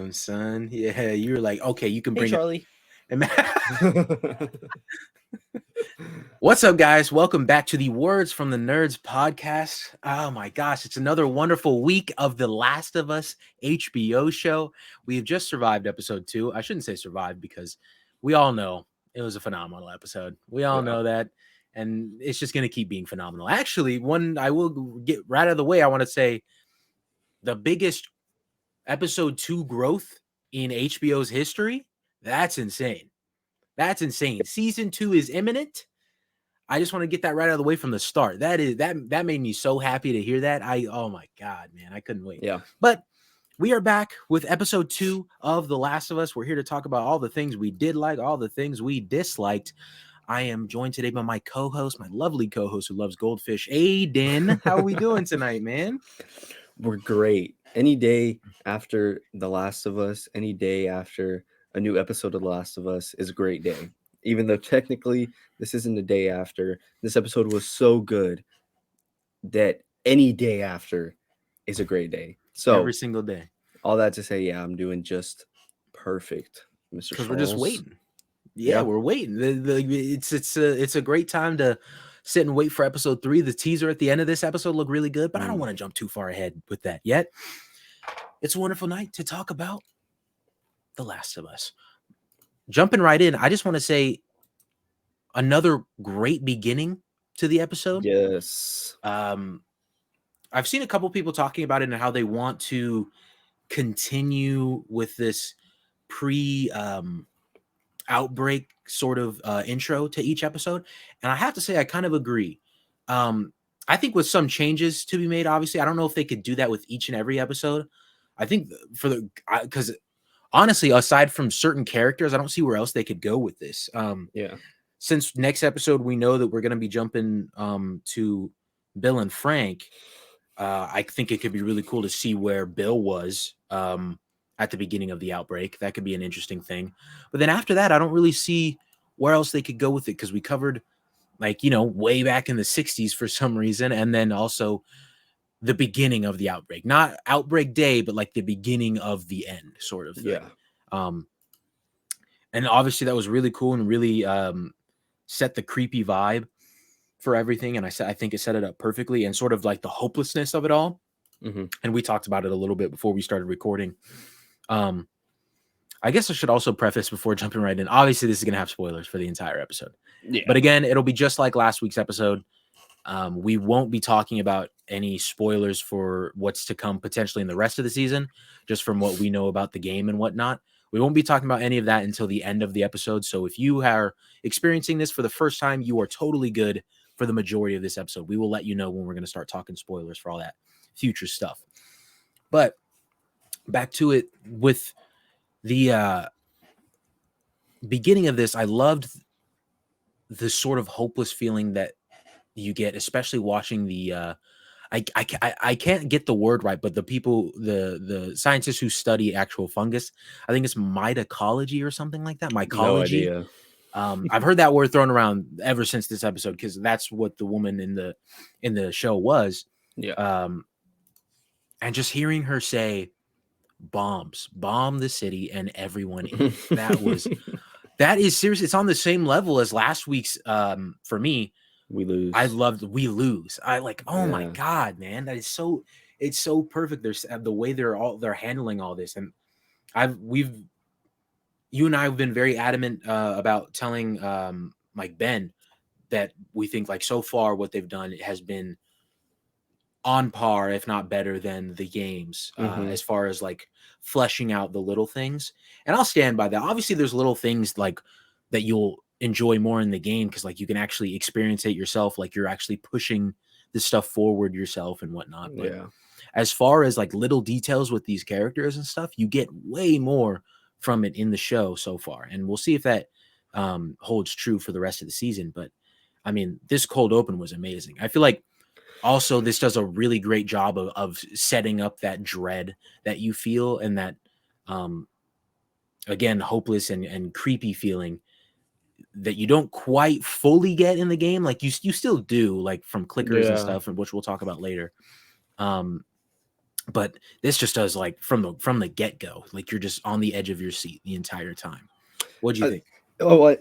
Damn, son. Yeah, you were like, okay, you can Hey, bring it. Charlie. What's up, guys? Welcome back to the Words from the Nerds podcast. Oh my gosh, it's another wonderful week of The Last of Us HBO show. We have just survived episode 2. I shouldn't say survived because we all know it was a phenomenal episode. We all know that, and it's just going to keep being phenomenal. Actually, one I will get right out of the way, I want to say the biggest episode 2 growth in HBO's history. That's insane. That's insane. Season 2 is imminent. I just want to get that right out of the way from the start. That made me so happy to hear that. Oh my God, man, I couldn't wait. Yeah. But we are back with episode 2 of The Last of Us. We're here to talk about all the things we did like, all the things we disliked. I am joined today by my co-host, my lovely co-host who loves goldfish, Aiden. How are we doing tonight, man? We're great. Any day after The Last of Us, any day after a new episode of The Last of Us is a great day. Even though technically this isn't a day after, this episode was so good that any day after is a great day. So Every single day. all that to say, yeah, I'm doing just perfect, Mr. Because we're just Charles. waiting. Yeah, we're waiting. It's a great time to sit and wait for episode 3. The teaser at the end of this episode looked really good, but I don't want to jump too far ahead with that yet. It's a wonderful night to talk about The Last of Us. Jumping right in, I just want to say another great beginning to the episode. Yes. I've seen a couple people talking about it and how they want to continue with this outbreak sort of intro to each episode, and I have to say I kind of agree. I think with some changes to be made, obviously I don't know if they could do that with each and every episode. I think because honestly, aside from certain characters, I don't see where else they could go with this. Since next episode we know that we're going to be jumping to Bill and Frank, I think it could be really cool to see where Bill was at the beginning of the outbreak. That could be an interesting thing. But then after that, I don't really see where else they could go with it, because we covered, like, way back in the 60s for some reason, and then also the beginning of the outbreak. Not outbreak day, but like the beginning of the end sort of thing. And obviously that was really cool and really set the creepy vibe for everything. And I think it set it up perfectly, and sort of like the hopelessness of it all. And we talked about it a little bit before we started recording. I guess I should also preface before jumping right in. Obviously, this is going to have spoilers for the entire episode. But again, it'll be just like last week's episode. We won't be talking about any spoilers for what's to come potentially in the rest of the season, just from what we know about the game and whatnot. We won't be talking about any of that until the end of the episode. So if you are experiencing this for the first time, you are totally good for the majority of this episode. We will let you know when we're going to start talking spoilers for all that future stuff. But back to it with the beginning of this, I loved the sort of hopeless feeling that you get, especially watching the I can't get the word right, but the people, the scientists who study actual fungus, I think it's mycology or something like that. Mycology. No idea. I've heard that word thrown around ever since this episode, because that's what the woman in the show was. And just hearing her say, bomb the city and everyone in it, that is serious. It's on the same level as last week's for me. We lose. I loved We Lose. I like, oh my God, man. That is so, it's so perfect. There's the way they're handling all this. And you and I have been very adamant about telling like Ben that we think, like, so far what they've done has been on par, if not better than the games, as far as like fleshing out the little things. And I'll stand by that. Obviously there's little things like that you'll enjoy more in the game, because like you can actually experience it yourself, like you're actually pushing this stuff forward yourself and whatnot. But as far as like little details with these characters and stuff, you get way more from it in the show so far, and we'll see if that holds true for the rest of the season. But I mean, this cold open was amazing. I feel like also this does a really great job of setting up that dread that you feel, and that again, hopeless and creepy feeling that you don't quite fully get in the game. Like you still do, like from clickers and stuff, and which we'll talk about later. But this just does like from the get-go, like you're just on the edge of your seat the entire time. What do you think?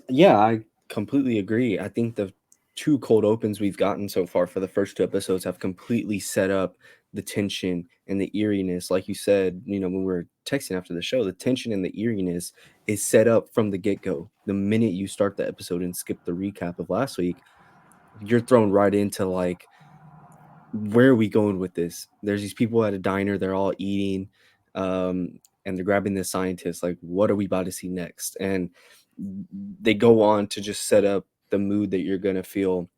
Yeah, I completely agree. I think the two cold opens we've gotten so far for the first two episodes have completely set up the tension and the eeriness. Like you said, when we were texting after the show, the tension and the eeriness is set up from the get go. The minute you start the episode and skip the recap of last week, you're thrown right into like, where are we going with this? There's these people at a diner, they're all eating, and they're grabbing the scientist. Like, what are we about to see next? And they go on to just set up the mood that you're going to feel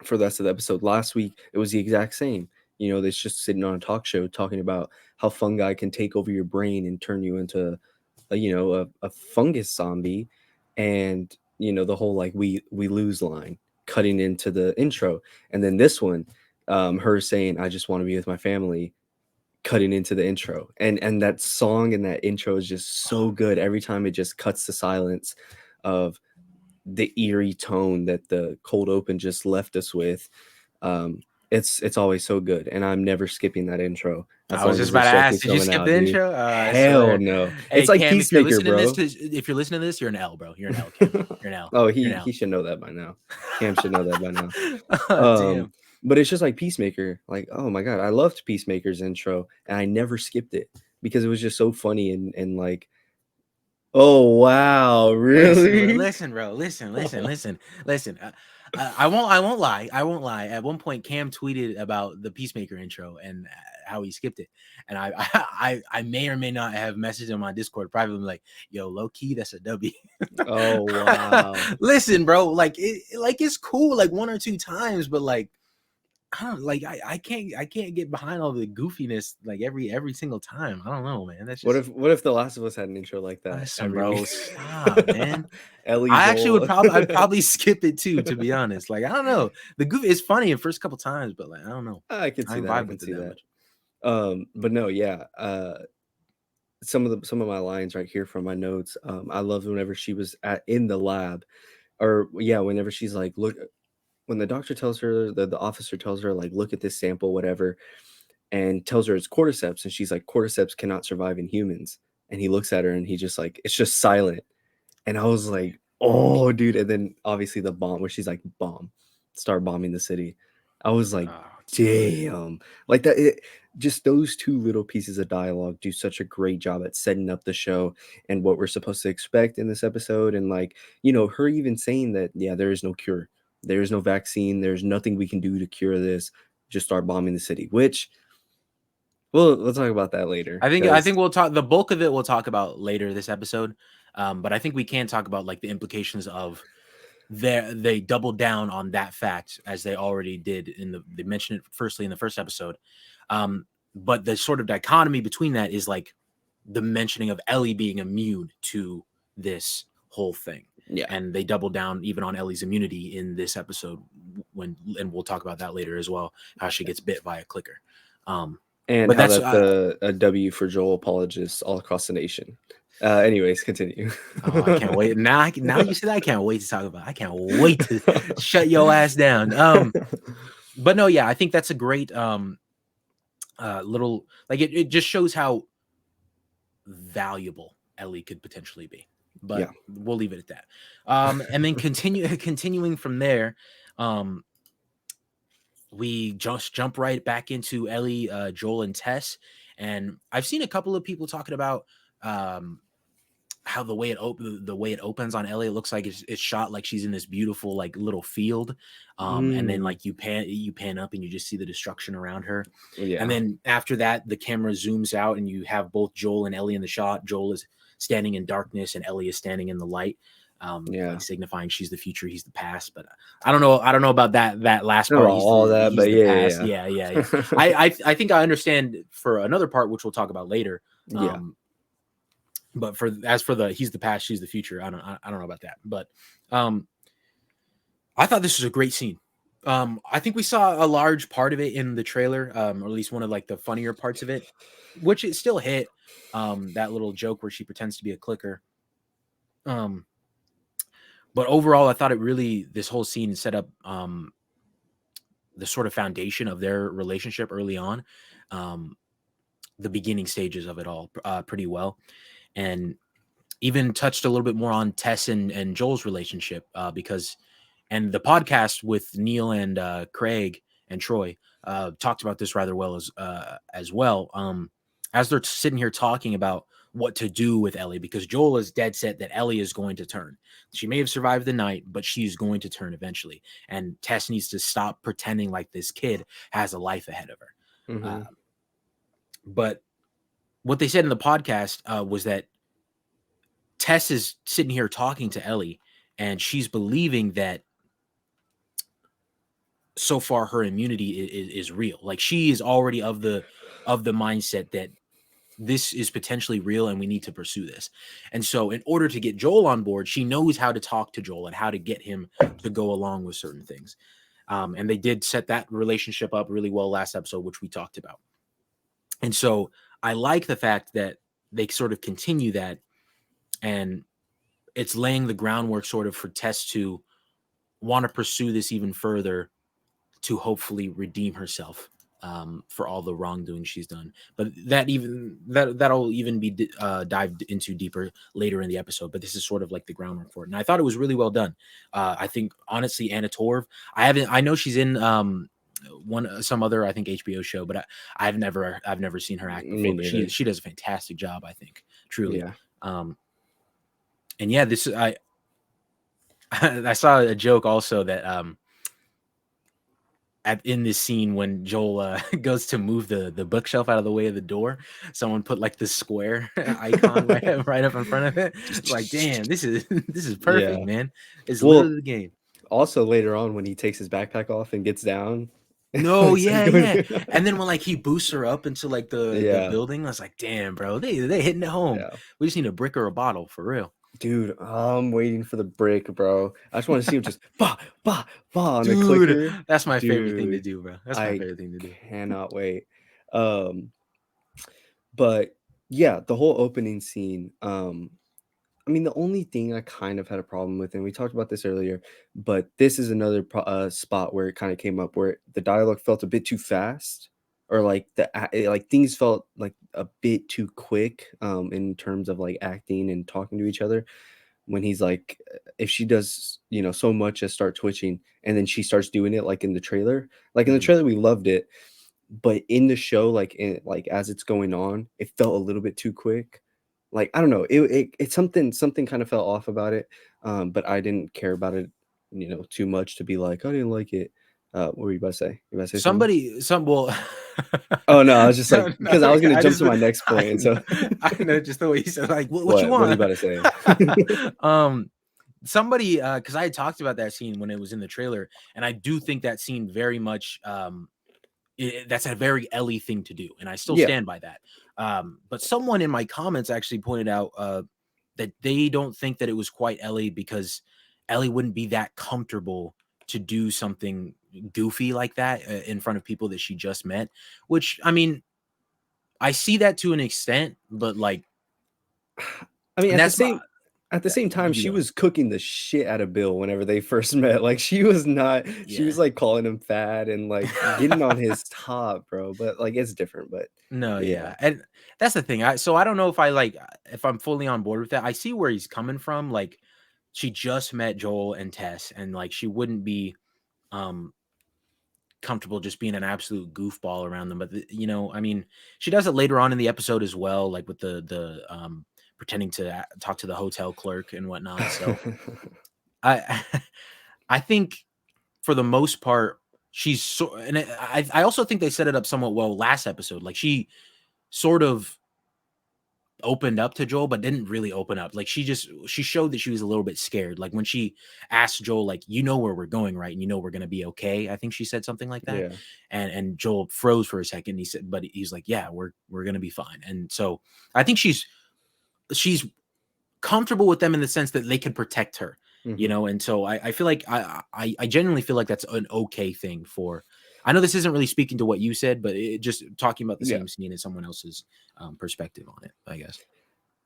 for the rest of the episode. Last week, it was the exact same. It's just sitting on a talk show talking about how fungi can take over your brain and turn you into a fungus zombie. And the whole like we lose line cutting into the intro. And then this one, her saying, I just want to be with my family, cutting into the intro. And that song and that intro is just so good. Every time it just cuts the silence of the eerie tone that the cold open just left us with. It's always so good, and I'm never skipping that intro as I was long just as the about to show ask, keeps did you coming skip out, the dude. intro? I Hell swear. no. Hey, It's like Cam, if you're Peacemaker, listening to bro. this, if you're listening to this, you're an L, bro. You're an L, Cam. You're an L. Oh, You're an he L. should know that by now. Cam should know that by now. Oh, damn. But it's just like Peacemaker. Like, oh my god, I loved Peacemaker's intro, and I never skipped it because it was just so funny and like, oh wow, really? Listen, bro. Listen. I won't lie. I won't lie. At one point, Cam tweeted about the Peacemaker intro and how he skipped it, and I may or may not have messaged him on Discord privately, like, "Yo, low key, that's a W." Oh wow. Listen, bro. Like it's cool, like one or two times, but like I don't like I can't get behind all the goofiness like every single time. I don't know, man. That's What just if The Last of Us had an intro like that listen, every bro. week? Stop, man. Ellie I actually Joel. I'd probably skip it too, to be honest. Like I don't know, the goof is funny the first couple times, but like I don't know, I can I see ain't that. I vibe can with it see that that. much. But no, yeah. Some of my lines right here from my notes. I loved whenever she was in the lab, or yeah, whenever she's like, look, when the doctor tells her, the officer tells her like, look at this sample, whatever, and tells her it's cordyceps, and she's like, cordyceps cannot survive in humans. And he looks at her and he just like, it's just silent. And I was like, oh, dude. And then obviously the bomb where she's like, bomb, start bombing the city. I was like, Oh, damn. Like that, just those two little pieces of dialogue do such a great job at setting up the show and what we're supposed to expect in this episode. And like, her even saying that, yeah, there is no cure, there is no vaccine, there's nothing we can do to cure this. Just start bombing the city, which, well, we'll talk about that later. I think we'll talk the bulk of it. We'll talk about later this episode, but I think we can talk about like the implications of they doubled down on that fact as they already did they mentioned it firstly in the first episode. But the sort of dichotomy between that is like the mentioning of Ellie being immune to this whole thing. Yeah. And they double down even on Ellie's immunity in this episode and we'll talk about that later as well, how she gets bit by a clicker. And but how that's that's a W for Joel apologists all across the nation. Anyways, continue. Oh, I can't wait. Now you said I can't wait to talk about it. I can't wait to shut your ass down. But no, yeah, I think that's a great little like it just shows how valuable Ellie could potentially be. But Yeah. we'll leave it at that. And then continuing from there, we just jump right back into Ellie, Joel, and Tess. And I've seen a couple of people talking about how the way it opens on Ellie, it looks like it's shot like she's in this beautiful like little field, and then like you pan up and you just see the destruction around her. Yeah. And then after that, the camera zooms out and you have both Joel and Ellie in the shot. Joel is standing in darkness and Ellie is standing in the light, like signifying she's the future, he's the past. But I don't know about that last part. He's the past. Yeah. I think I understand for another part, which we'll talk about later. But as for the he's the past, she's the future, I don't know about that. But I thought this was a great scene. I think we saw a large part of it in the trailer, or at least one of like the funnier parts of it, which it still hit. That little joke where she pretends to be a clicker. But overall, I thought this whole scene set up the sort of foundation of their relationship early on. the beginning stages of it all pretty well, and even touched a little bit more on Tess and Joel's relationship because, and the podcast with Neil and Craig and Troy talked about this rather well as well. As they're sitting here talking about what to do with Ellie, because Joel is dead set that Ellie is going to turn. She may have survived the night, but she's going to turn eventually. And Tess needs to stop pretending like this kid has a life ahead of her. Mm-hmm. But what they said in the podcast was that Tess is sitting here talking to Ellie, and she's believing that so far her immunity is real. Like, she is already of the mindset that this is potentially real and we need to pursue this. And so in order to get Joel on board, she knows how to talk to Joel and how to get him to go along with certain things. And they did set that relationship up really well last episode, which we talked about. And so I like the fact that they sort of continue that, and it's laying the groundwork sort of for Tess to want to pursue this even further, to hopefully redeem herself for all the wrongdoing she's done. But that'll even be dived into deeper later in the episode. But this is sort of like the groundwork for it, and I thought it was really well done. I think honestly, Anna Torv. I know she's in some other, I think, HBO show, but I've never seen her act before. But she does a fantastic job, I think, truly. Yeah. And yeah, I saw a joke also that in this scene when Joel goes to move the bookshelf out of the way of the door, someone put like this square icon right up in front of it. It's like, damn, this is perfect, man. It's literally the game. Also, later on when he takes his backpack off and gets down. No, yeah. And then when like he boosts her up into like the building, I was like, damn, bro, they hitting it home. Yeah. We just need a brick or a bottle for real. Dude, I'm waiting for the brick, bro. I just want to see him just bah on the clicker. That's my favorite thing to do, bro. That's my favorite thing to do. Cannot wait. But yeah, the whole opening scene. I mean, the only thing I kind of had a problem with, and we talked about this earlier, but this is another spot where it kind of came up where the dialogue felt a bit too fast, or like things felt like a bit too quick in terms of like acting and talking to each other. When he's like, if she does, so much as start twitching, and then she starts doing it like in the trailer. Like in the trailer, we loved it, but in the show, like as it's going on, it felt a little bit too quick. Like, I don't know, it's something kind of fell off about it, but I didn't care about it, too much to be like, I didn't like it. What were you about to say? You about to say something? Oh no, I was just like, because I was gonna jump to my next point, and so I know just the way you said, like, what you want? What are you about to say? Somebody, because I had talked about that scene when it was in the trailer, and I do think that scene very much that's a very Ellie thing to do, and I still stand by that. But someone in my comments actually pointed out that they don't think that it was quite Ellie because Ellie wouldn't be that comfortable to do something goofy like that in front of people that she just met. Which, I mean, I see that to an extent, but like, I mean, at the same time, she was cooking the shit out of Bill whenever they first met. Like, she was not, she was like calling him fat and like getting on his top, bro. But like, it's different. But no, yeah. And that's the thing. So I don't know if if I'm fully on board with that. I see where he's coming from. Like, she just met Joel and Tess, and like, she wouldn't be comfortable just being an absolute goofball around them. But I mean, she does it later on in the episode as well, like with the pretending to talk to the hotel clerk and whatnot. So I think for the most part, she's and I also think they set it up somewhat well last episode. Like, she sort of opened up to Joel, but didn't really open up. Like, she showed that she was a little bit scared. Like, when she asked Joel, like, where we're going, right? And we're going to be okay. I think she said something like that. Yeah. And Joel froze for a second. He said, but he's like, yeah, we're going to be fine. And so I think she's comfortable with them in the sense that they can protect her, and so I feel like I genuinely feel like that's an okay thing for. I know this isn't really speaking to what you said, but just talking about the same scene and someone else's perspective on it, I guess.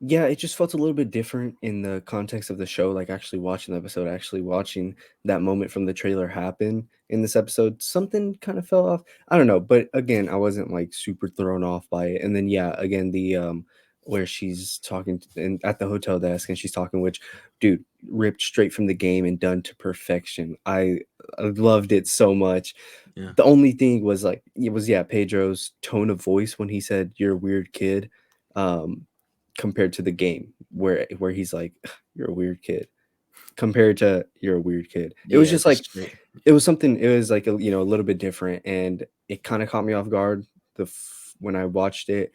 Yeah, it just felt a little bit different in the context of the show, like, actually watching the episode, actually watching that moment from the trailer happen in this episode. Something kind of fell off. I don't know, but again, I wasn't, like, super thrown off by it. And then, yeah, again, where she's talking at the hotel desk and she's talking, which, dude, ripped straight from the game and done to perfection. I loved it so much. Yeah. The only thing was, like, it was, yeah, Pedro's tone of voice when he said, "You're a weird kid." Um, Compared to the game where he's like, "You're a weird kid," compared to "You're a weird kid." It was Yeah, just just like straight. it was something. It was like a little bit different, and it kind of caught me off guard when I watched it.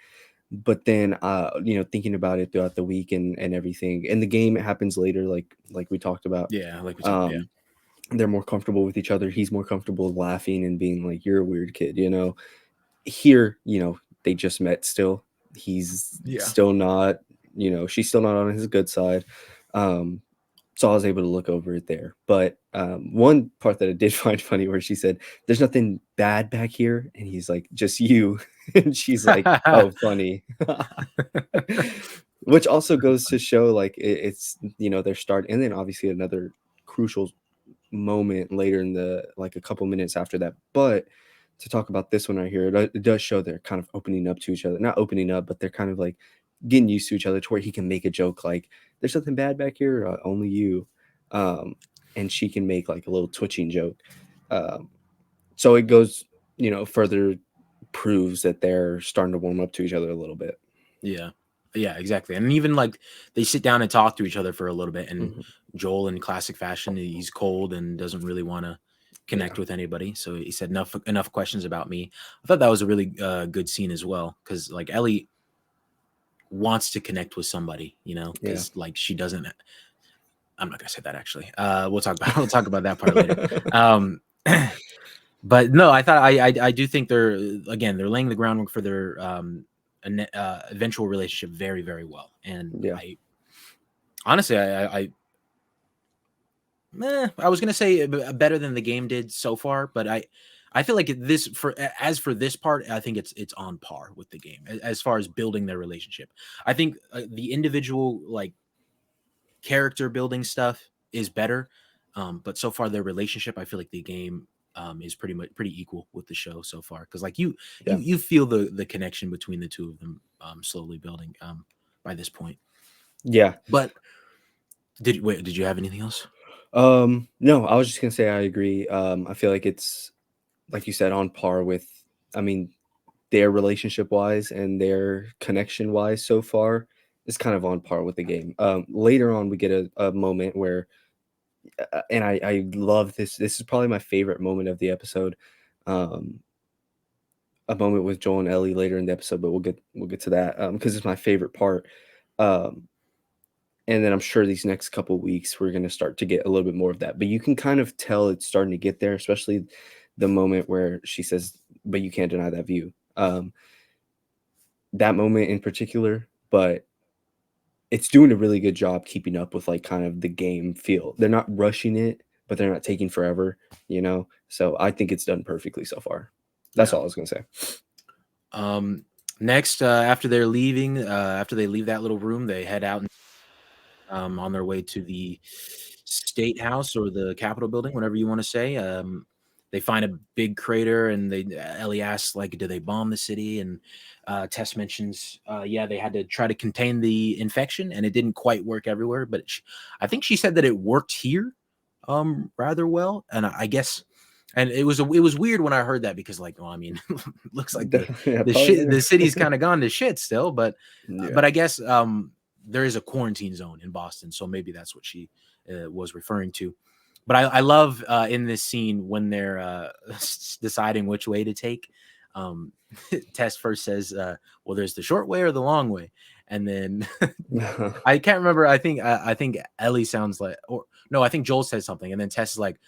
But then, thinking about it throughout the week and everything, and the game it happens later, like we talked about. Yeah, like we talked. Yeah, Um, they're more comfortable with each other. He's more comfortable laughing and being like, "You're a weird kid," Here, they just met still. He's yeah, still not, she's still not on his good side. Um, so I was able to look over it there. But one part that I did find funny where she said, "There's nothing bad back here." And he's like, "Just you." And she's like, "Oh, funny." Which also goes to show like it's, their start. And then obviously another crucial moment later in the like a couple minutes after that. But to talk about this one right here, it does show they're kind of opening up to each other. Not opening up, but they're kind of like getting used to each other to where he can make a joke like, "There's something bad back here, only you," um, and she can make like a little twitching joke. Um, so it goes, further proves that they're starting to warm up to each other a little bit. yeah, yeah, exactly. And even like they sit down and talk to each other for a little bit. And Mhm. Joel, in classic fashion, he's cold and doesn't really want to connect Yeah, with anybody. So he said enough questions about me. I thought that was a really good scene as well, because like Ellie wants to connect with somebody, yeah, because like she doesn't. I'm not gonna say that actually. We'll talk about we'll talk about that part later. Um, but no, I thought I do think they're laying the groundwork for their eventual relationship very, very well. And yeah, I honestly I was gonna say better than the game did so far, but I feel like for this part, I think it's on par with the game as far as building their relationship. I think the individual like character building stuff is better, but so far their relationship, I feel like the game is pretty equal with the show so far, because like yeah. you feel the connection between the two of them slowly building by this point. Yeah. But did you have anything else? No, I was just gonna say I agree. I feel like it's like you said on par with, I mean, their relationship wise and their connection wise so far is kind of on par with the game. Later on, we get a moment where, and I love this. This is probably my favorite moment of the episode. Um, a moment with Joel and Ellie later in the episode, but we'll get to that because it's my favorite part. Um, and then I'm sure these next couple weeks we're gonna start to get a little bit more of that. But you can kind of tell it's starting to get there, especially the moment where she says, "But you can't deny that view." That moment in particular, but it's doing a really good job keeping up with like kind of the game feel. They're not rushing it, but they're not taking forever. So I think it's done perfectly so far. That's Yeah. all I was gonna say. Um, Next, after they're leaving, after they leave that little room, they head out on their way to the state house or the Capitol building, whatever you want to say. They find a big crater, and Ellie asks, like, "Do they bomb the city?" And Tess mentions, "Yeah, they had to try to contain the infection, and it didn't quite work everywhere, but I think she said that it worked here, rather well." And I guess, and it was weird when I heard that, because, like, well, I mean, looks like Yeah, the probably shit there. the city's kind of gone to shit still, Yeah. but I guess there is a quarantine zone in Boston, so maybe that's what she was referring to. But I love in this scene when they're deciding which way to take. Um, Tess first says, "Well, there's the short way or the long way," and then I can't remember. I think Ellie sounds like, or no, I think Joel says something, and then Tess is like,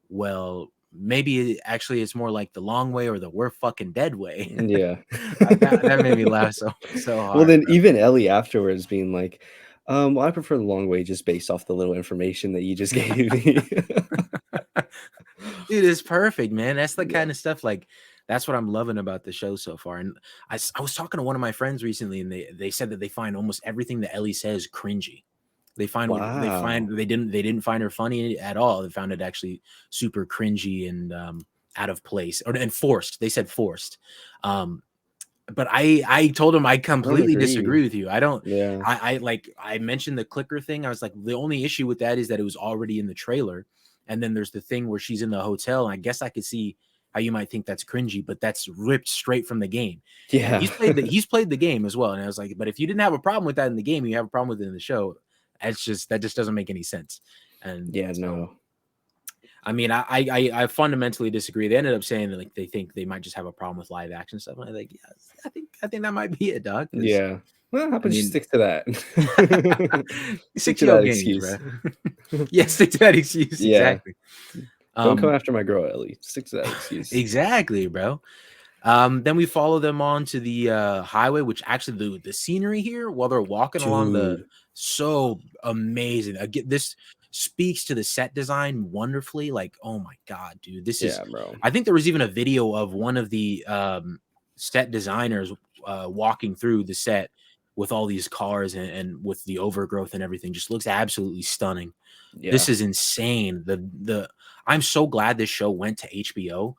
"Well, maybe actually it's more like the long way or the we're fucking dead way." Yeah. That made me laugh so Well, hard, then bro. even Ellie afterwards being like, well, I prefer the long way just based off the little information that you just gave me. Dude, it's perfect, man. That's the Yeah. kind of stuff like That's what I'm loving about the show so far. And I was talking to one of my friends recently, and they said that they find almost everything that Ellie says cringy. Wow. They didn't find her funny at all. They found it actually super cringy and out of place and forced. They said forced. But I told him I I don't completely agree. disagree with you. I don't. Yeah. I mentioned the clicker thing. I was like, the only issue with that is that it was already in the trailer, and then there's the thing where she's in the hotel, and I guess I could see how you might think that's cringy, but that's ripped straight from the game. And Yeah. he's played the game as well. And I was like, but if you didn't have a problem with that in the game, you have a problem with it in the show. That just doesn't make any sense. And Yeah, so no. I mean, I fundamentally disagree. They ended up saying that like they think they might just have a problem with live action stuff. And I'm like, yeah, I think that might be it, dog. Because Yeah. Well, how I about you mean, stick to that? Stick to 6-year-old that games, excuse. bro. Yeah, stick to that excuse. Yeah. Exactly. Don't come Um, after my girl, Ellie. Stick to that excuse. exactly, bro. Then we follow them on to the highway, which actually the scenery here while they're walking along the Dude. so amazing. Again, this speaks to the set design wonderfully. Like, oh my god, dude, this is. Yeah, bro. I think there was even a video of one of the set designers walking through the set with all these cars and with the overgrowth and everything. Just looks absolutely stunning. This Yeah. is insane. The I'm so glad this show went to HBO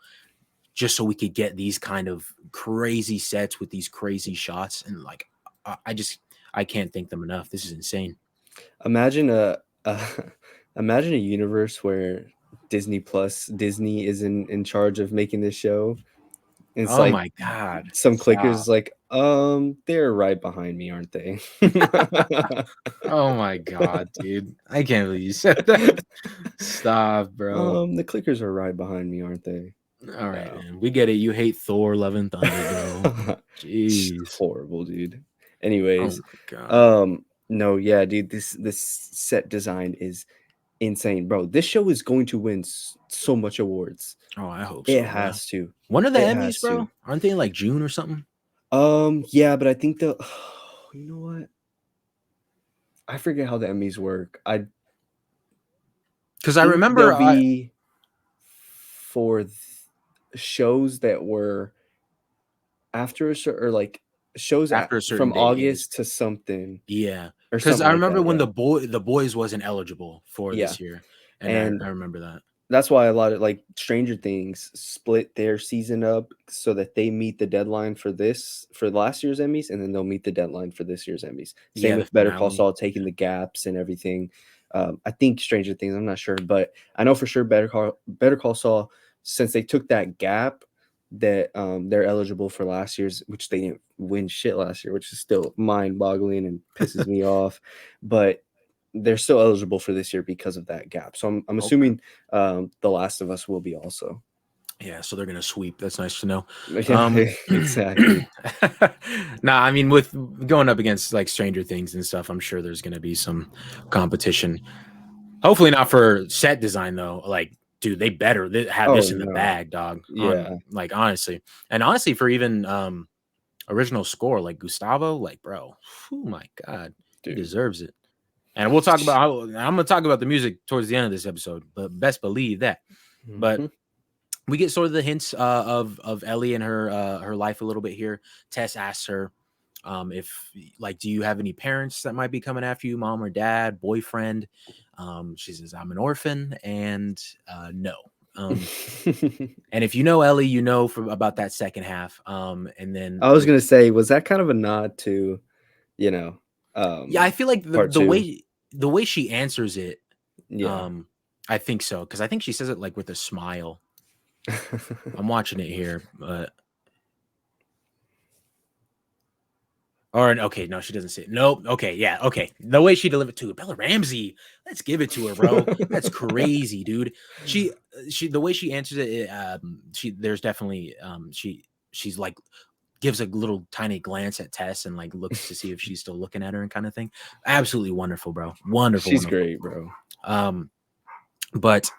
just so we could get these kind of crazy sets with these crazy shots. And like, I just, I can't thank them enough. This is insane. Imagine a imagine a universe where Disney is in charge of making this show. And it's Oh like my God. some clickers Stop. like, they're right behind me, aren't they? Oh my God, dude. I can't believe you said that. Stop, bro. The clickers are right behind me, aren't they? All right, Yeah. man. We get it. You hate Thor, Love and Thunder, bro. Jeez. Horrible, dude. Oh Anyways, my God. no, yeah, dude, this set design is insane, bro. This show is going to win so much awards. Oh, I hope It so, bro. has to. When are the It Emmys, has to. bro? Aren't they in like June or something? Yeah, but I think you know what? I forget how the Emmys work. I Because I think remember they'll be for shows that were after a certain, or like shows after a certain from date is August to something yeah, or because something I like remember that. when Yeah. the boys wasn't eligible for Yeah. this year, and And I remember that. that's why a lot of like Stranger Things split their season up so that they meet the deadline for last year's Emmys, and then they'll meet the deadline for this year's Emmys. Same Yeah, the with Better Call finale. Saul taking the gaps and everything. I think Stranger Things, I'm not sure, but I know for sure Better Call Saul, since they took that gap, that they're eligible for last year's, which they didn't win shit last year, which is still mind-boggling and pisses me off. But they're still eligible for this year because of that gap. So I'm Okay. assuming The Last of Us will be also. Yeah, so they're gonna sweep. That's nice to know. Yeah, exactly. Nah, I mean, with going up against like Stranger Things and stuff, I'm sure there's gonna be some competition. Hopefully not for set design though. Like, dude, they better have Oh this in the no. bag, dog. On Yeah, like honestly, and honestly for even original score like Gustavo, like bro, oh my god, he dude. deserves it. And we'll talk about how I'm gonna talk about the music towards the end of this episode, but best believe that. But Mhm. we get sort of the hints of Ellie and her life a little bit here. Tess asks her if like, do you have any parents that might be coming after you, mom or dad, boyfriend? She says, I'm an orphan, and no. And if you know Ellie, you know about that second half. And then I was gonna say, was that kind of a nod to, you know, yeah, I feel like part two? the way she answers it, Yeah. um, I think so because I think she says it like with a smile. I'm watching it here, but or okay, no, she doesn't say it. Nope. Okay, yeah, okay. The way she delivered to it, Bella Ramsey. Let's give it to her, bro. That's crazy, dude. She the way she answers it, she there's definitely she's like gives a little tiny glance at Tess and like looks to see if she's still looking at her and kind of thing. Absolutely wonderful, bro. Wonderful, She's wonderful. great, bro. But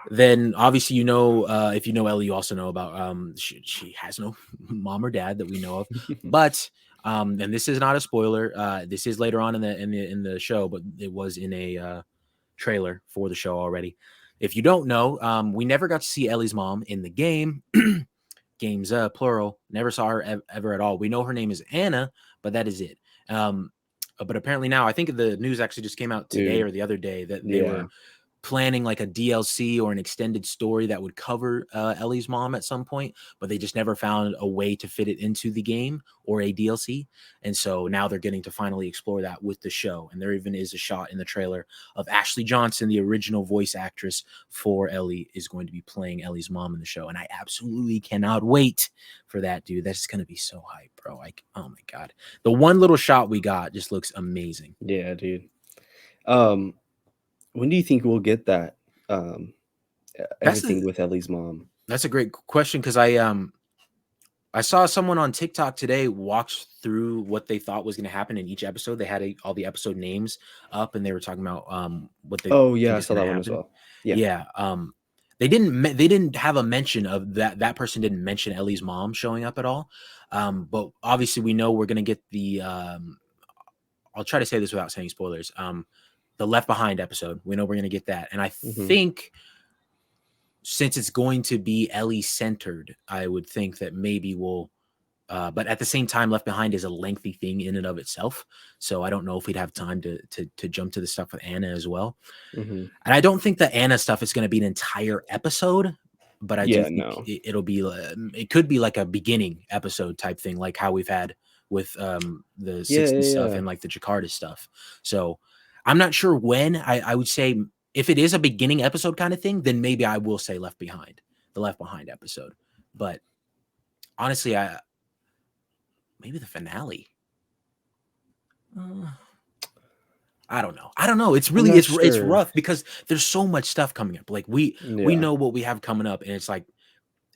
then obviously if you know Ellie, you also know about she has no mom or dad that we know of. But and this is not a spoiler. This is later on in the show, but it was in a trailer for the show already. If you don't know, we never got to see Ellie's mom in the game. games, plural. Never saw her ever at all. We know her name is Anna, but that is it. But apparently now, I think the news actually just came out today Dude, or the other day that they yeah. were planning like a DLC or an extended story that would cover Ellie's mom at some point, but they just never found a way to fit it into the game or a DLC. And so now they're getting to finally explore that with the show. And there even is a shot in the trailer of Ashley Johnson, the original voice actress for Ellie, is going to be playing Ellie's mom in the show. And I absolutely cannot wait for that, dude. That's going to be so hype, bro. Like, oh my God. The one little shot we got just looks amazing. Yeah, dude. When do you think we'll get that? That's Everything with Ellie's mom. That's a great question because I saw someone on TikTok today walked through what they thought was going to happen in each episode. They had all the episode names up, and they were talking about what they Oh yeah, think I is saw going that to one as happen. well. Yeah. Yeah. They didn't have a mention of that. That person didn't mention Ellie's mom showing up at all. But obviously, we know we're going to get the. I'll try to say this without saying spoilers. The Left Behind episode. We know we're going to get that, and I think since it's going to be Ellie centered, I would think that maybe we'll. But at the same time, Left Behind is a lengthy thing in and of itself, so I don't know if we'd have time to jump to the stuff with Anna as well. Mm-hmm. And I don't think the Anna stuff is going to be an entire episode, but I do think no. it'll be. It could be like a beginning episode type thing, like how we've had with the 60s stuff and like the Jakarta stuff. So I'm not sure when. I would say if it is a beginning episode kind of thing, then maybe I will say Left Behind, the Left Behind episode. But honestly, maybe the finale. I don't know. It's really it's rough because there's so much stuff coming up. Like we know what we have coming up, and it's like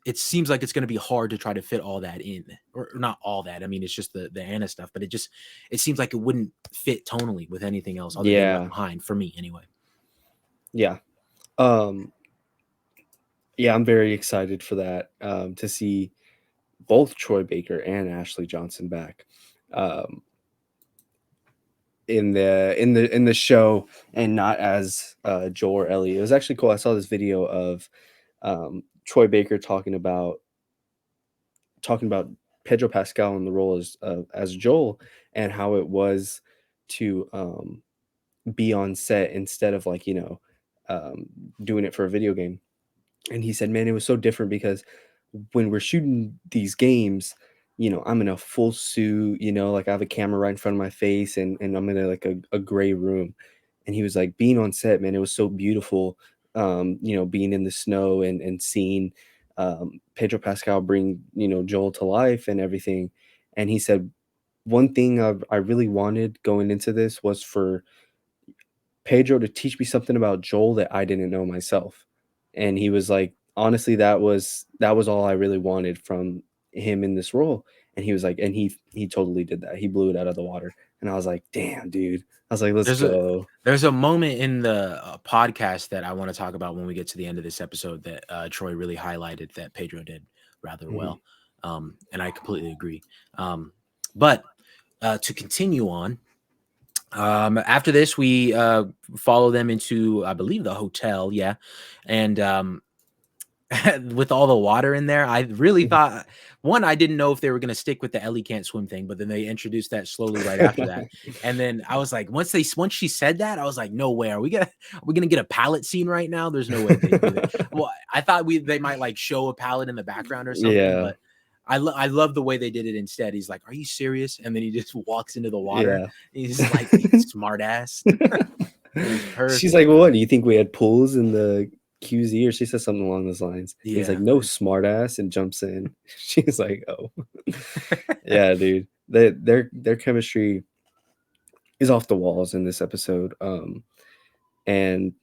it seems like it's going to be hard to try to fit all that in, or not all that. I mean, it's just the Anna stuff, but it seems like it wouldn't fit tonally with anything else other than Left Behind for me, anyway. Yeah. Yeah, I'm very excited for that. To see both Troy Baker and Ashley Johnson back. In the show and not as Joel or Ellie. It was actually cool. I saw this video of Troy Baker talking about Pedro Pascal in the role as Joel and how it was to be on set instead of like doing it for a video game. And he said, man, it was so different because when we're shooting these games, I'm in a full suit, like I have a camera right in front of my face and I'm in like a gray room. And he was like, being on set, man, it was so beautiful, being in the snow and seeing Pedro Pascal bring, Joel to life and everything. And he said, one thing I really wanted going into this was for Pedro to teach me something about Joel that I didn't know myself. And he was like, honestly, that was all I really wanted from him in this role. And he was like, and he totally did that. He blew it out of the water. And I was like, damn, dude. I was like, let's go. There's a moment in the podcast that I want to talk about when we get to the end of this episode that Troy really highlighted that Pedro did rather well. And I completely agree. But to continue on, after this, we follow them into, I believe, the hotel. Yeah. And with all the water in there, I really thought, one, I didn't know if they were going to stick with the Ellie can't swim thing, but then they introduced that slowly right after that. And then I was like, once she said that, I was like, no way. Are we going to get a pallet scene right now? There's no way they do that. Well, I thought they might like show a pallet in the background or something, but I love the way they did it instead. He's like, are you serious? And then he just walks into the water. Yeah. He's like, smart ass. She's like, well, what do you think we had pools in the QZ? Or she says something along those lines. Yeah. He's like, no, smart ass, and jumps in. She's like, oh. Yeah, dude. Their chemistry is off the walls in this episode. And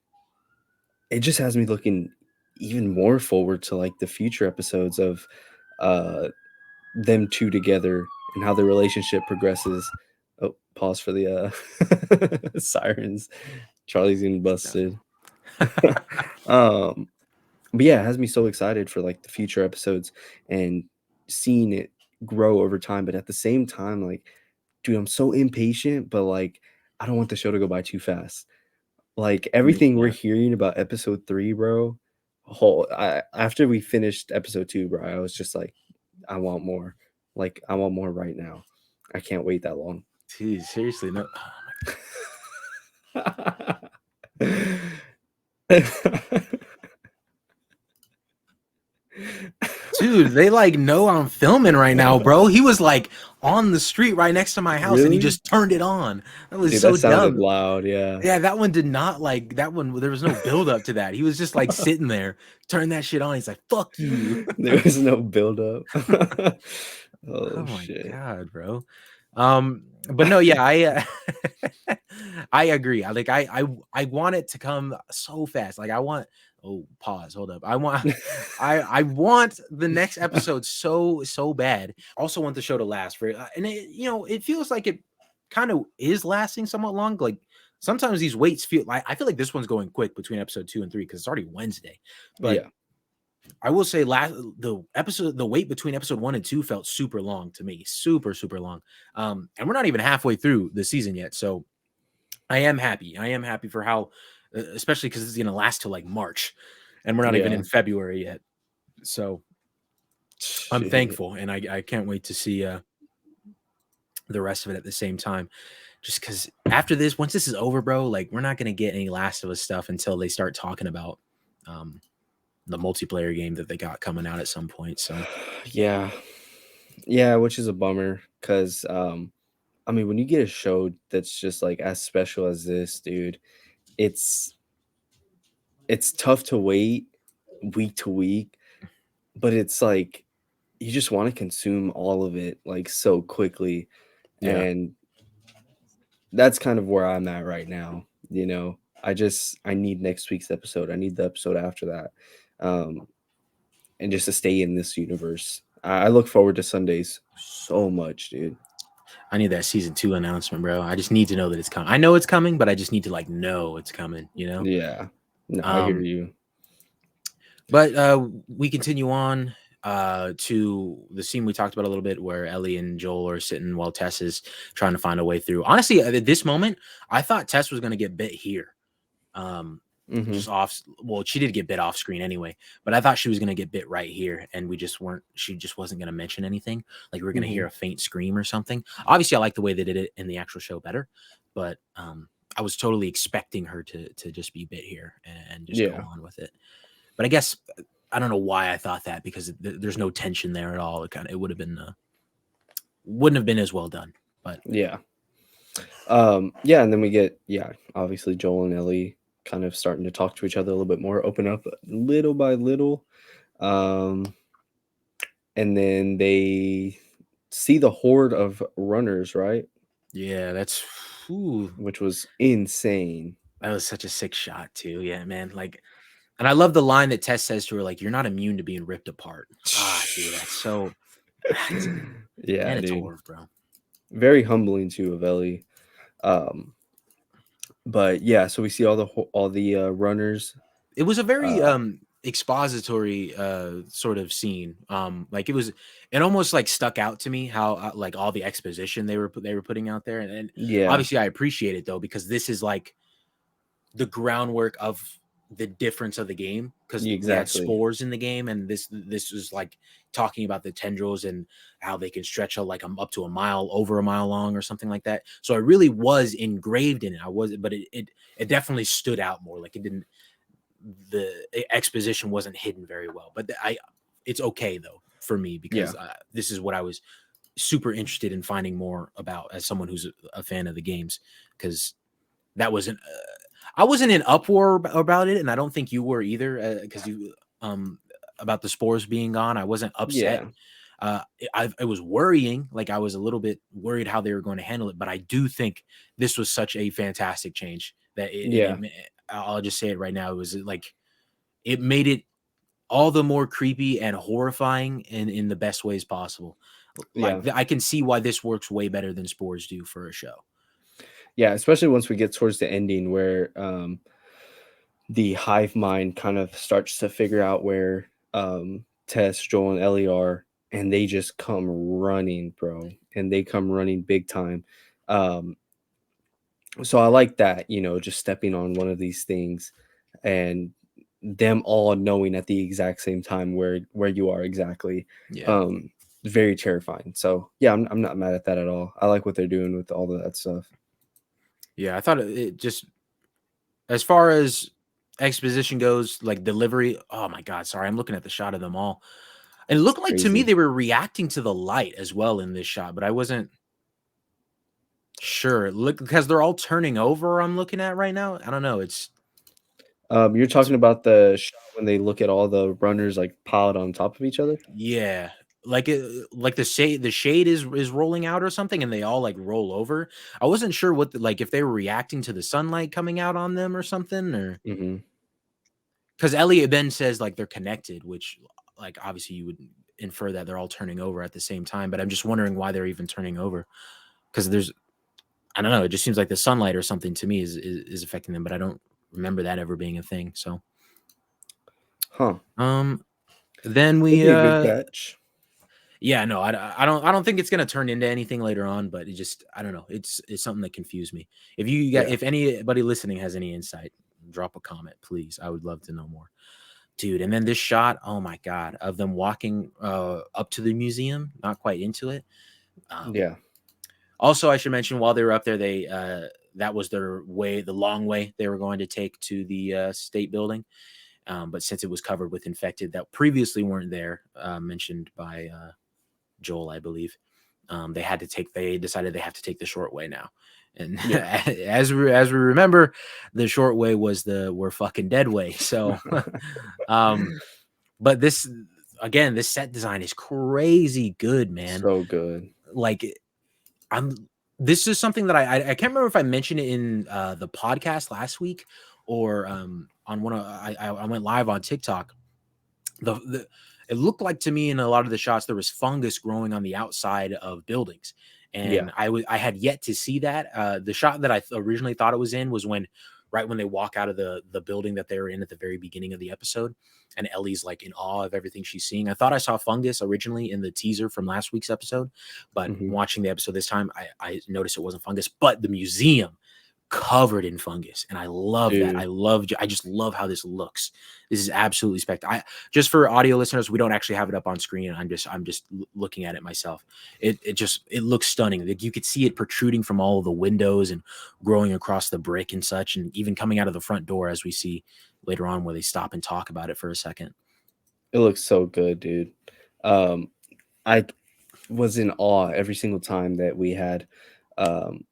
it just has me looking even more forward to like the future episodes of them two together and how the relationship progresses. Oh, pause for the sirens. Charlie's getting busted. But yeah, it has me so excited for like the future episodes and seeing it grow over time. But at the same time, like, dude, I'm so impatient, but like I don't want the show to go by too fast. Like everything we're hearing about episode 3, bro. After we finished episode 2, bro, I was just like, I want more. Like I want more right now. I can't wait that long. Jeez, seriously, no. Dude, they like know I'm filming right now, bro. He was like on the street right next to my house and he Really? just turned it on. That was Dude, so that sounded dumb. loud. Yeah. Yeah, that one did not like that one. There was no build up to that. He was just like sitting there, turn that shit on. He's like, fuck you. There was no build up. Oh Oh my shit. god, bro. But no, yeah, I agree. I want it to come so fast. Like I want oh pause, hold up. I want I want the next episode so bad. Also want the show to last for and it, you know, it feels like it kind of is lasting somewhat long. Like sometimes these waits feel like I feel like this one's going quick between episode 2 and 3 because it's already Wednesday. But Yeah. I will say the wait between episode 1 and 2 felt super long to me. Super long. And we're not even halfway through the season yet. So I am happy. I am happy for how especially because it's gonna last till like March and we're not even Yeah. in February yet. So I'm Shit. thankful and I can't wait to see the rest of it at the same time. Just because after this, once this is over, bro, like we're not gonna get any Last of Us stuff until they start talking about the multiplayer game that they got coming out at some point. So Yeah. Yeah, which is a bummer because I mean when you get a show that's just like as special as this, dude, it's it's tough to wait week to week, but it's like you just want to consume all of it like so quickly. yeah. And that's kind of where I'm at right now. I need next week's episode. I need the episode after that. Um, and just to stay in this universe. I look forward to Sundays so much, dude. I need that season 2 announcement, bro. I just need to know that it's coming. I know it's coming, but I just need to like know it's coming, you know? Yeah. No, I hear Um, you. but we continue on to the scene we talked about a little bit where Ellie and Joel are sitting while Tess is trying to find a way through. Honestly, at this moment, I thought Tess was going to get bit here. Um, Hmm. just off well, she did get bit off screen anyway, but I thought she was going to get bit right here and she just wasn't going to mention anything. Like we were going to Hmm. hear a faint scream or something. Obviously I like the way they did it in the actual show better, but I was totally expecting her to just be bit here and just go Yeah. on with it. But I guess I don't know why I thought that because there's no tension there at all. It would have been wouldn't have been as well done. But Yeah. Yeah, and then we get, yeah, obviously Joel and Ellie kind of starting to talk to each other a little bit more, open up little by little. Um, and then they see the horde of runners, right? yeah, that's whew, Which was insane. that was such a sick shot too. Yeah, man. Like and I love the line that Tess says to her, like, "You're not immune to being ripped apart." Ah, dude, that's so Yeah, man, it's dude. horror, bro. Very humbling too of Ellie. Um, but yeah, so we see all the runners. It was a very Uh, expository sort of scene. Like it almost like stuck out to me how like all the exposition they were putting out there, and yeah, obviously I appreciate it though because this is like the groundwork of the difference of the game because we had exactly. spores in the game and this is like talking about the tendrils and how they can stretch like up to a mile over a mile long or something like that. So it really was engraved in it. I was but it definitely stood out more. Like it didn't the exposition wasn't hidden very well, but it's okay though for me Yeah, because this is what I was super interested in finding more about as someone who's a fan of the games because that wasn't I wasn't in uproar about it, and I don't think you were either, because you about the spores being gone. I wasn't upset. yeah, It was worrying, like I was a little bit worried how they were going to handle it, but I do think this was such a fantastic change that yeah, I'll just say it right now. It was like it made it all the more creepy and horrifying in the best ways possible. yeah, Like I can see why this works way better than spores do for a show. yeah. Especially once we get towards the ending where the hive mind kind of starts to figure out where Tess, Joel, and Ellie are, and they just come running, bro, and they come running big time. Um, so I like that, just stepping on one of these things, and them all knowing at the exact same time where you are exactly. Yeah. Um, very terrifying. So yeah, I'm not mad at that at all. I like what they're doing with all of that stuff. Yeah, I thought it just, as far as exposition goes, like delivery. Oh my god, sorry, I'm looking at the shot of them all. And it It's looked like to me crazy. they were reacting to the light as well in this shot, but I wasn't sure. Look, because they're all turning over. I'm looking at right now. I don't know. You're It's talking about the shot when they look at all the runners like piled on top of each other. yeah, like like the shade is rolling out or something, and they all like roll over. I wasn't sure what like if they were reacting to the sunlight coming out on them or something, or Mm-hmm. because Elliot then says like they're connected, which like obviously you would infer that they're all turning over at the same time. But I'm just wondering why they're even turning over, because there's, I don't know. It just seems like the sunlight or something to me is affecting them, but I don't remember that ever being a thing. So, Huh. um, then Could we, be a good catch. yeah, no, I don't think it's gonna turn into anything later on, but it just, I don't know. It's something that confused me. If you got, Yeah. if anybody listening has any insight, drop a comment, please. I would love to know more, dude. And then this shot, oh my god, of them walking up to the museum, not quite into it. Um, Yeah. Also, I should mention while they were up there, they that was their way, the long way they were going to take to the state building. But since it was covered with infected that previously weren't there, mentioned by Joel, I believe, they decided they have to take the short way now. And Yeah. as we remember, the short way was the we're fucking dead way. So, um, but this, again, this set design is crazy good, man. So good. Like I'm this is something that I can't remember if I mentioned it in the podcast last week or on one of I went live on TikTok. The It looked like to me in a lot of the shots there was fungus growing on the outside of buildings, Yeah. and I had yet to see that. The shot that I originally thought it was in was when right when they walk out of the building that they were in at the very beginning of the episode, and Ellie's like in awe of everything she's seeing. I thought I saw fungus originally in the teaser from last week's episode, but Hmm. watching the episode this time, I noticed it wasn't fungus, but the museum covered in fungus, and I love that. Dude, I just love how this looks. This is absolutely spectacular. Just for audio listeners, we don't actually have it up on screen. I'm just looking at it myself. It looks stunning. Like you could see it protruding from all of the windows and growing across the brick and such, and even coming out of the front door as we see later on where they stop and talk about it for a second. it looks so good, dude. Um, I was in awe every single time that we had um,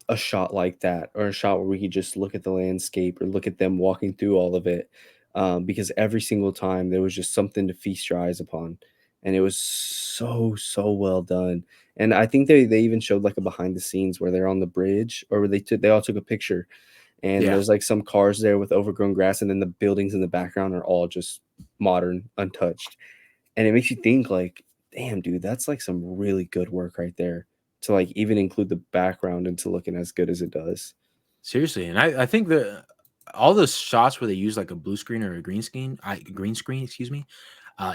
a shot like that, or a shot where we could just look at the landscape or look at them walking through all of it. Because every single time there was just something to feast your eyes upon. And it was so well done. And I think they even showed like a behind the scenes where they're on the bridge, or where they all took a picture, and Yeah, there's like some cars there with overgrown grass, and then the buildings in the background are all just modern, untouched. And it makes you think like, damn, dude, that's like some really good work right there, to like even include the background into looking as good as it does. seriously, and I think that all those shots where they use like a blue screen or a green screen, excuse me,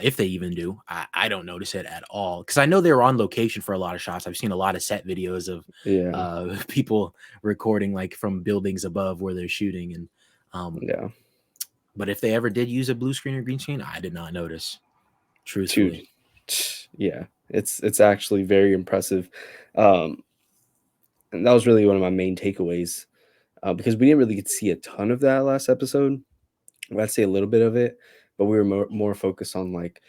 if they even do, I don't notice it at all because I know they were on location for a lot of shots. I've seen a lot of set videos of Yeah. people recording like from buildings above where they're shooting, and Yeah. but if they ever did use a blue screen or green screen, I did not notice. Dude. Truthfully, Yeah. It's actually very impressive. Um, and that was really one of my main takeaways, because we didn't really get to see a ton of that last episode. Well, I'd say a little bit of it, but we were more focused on like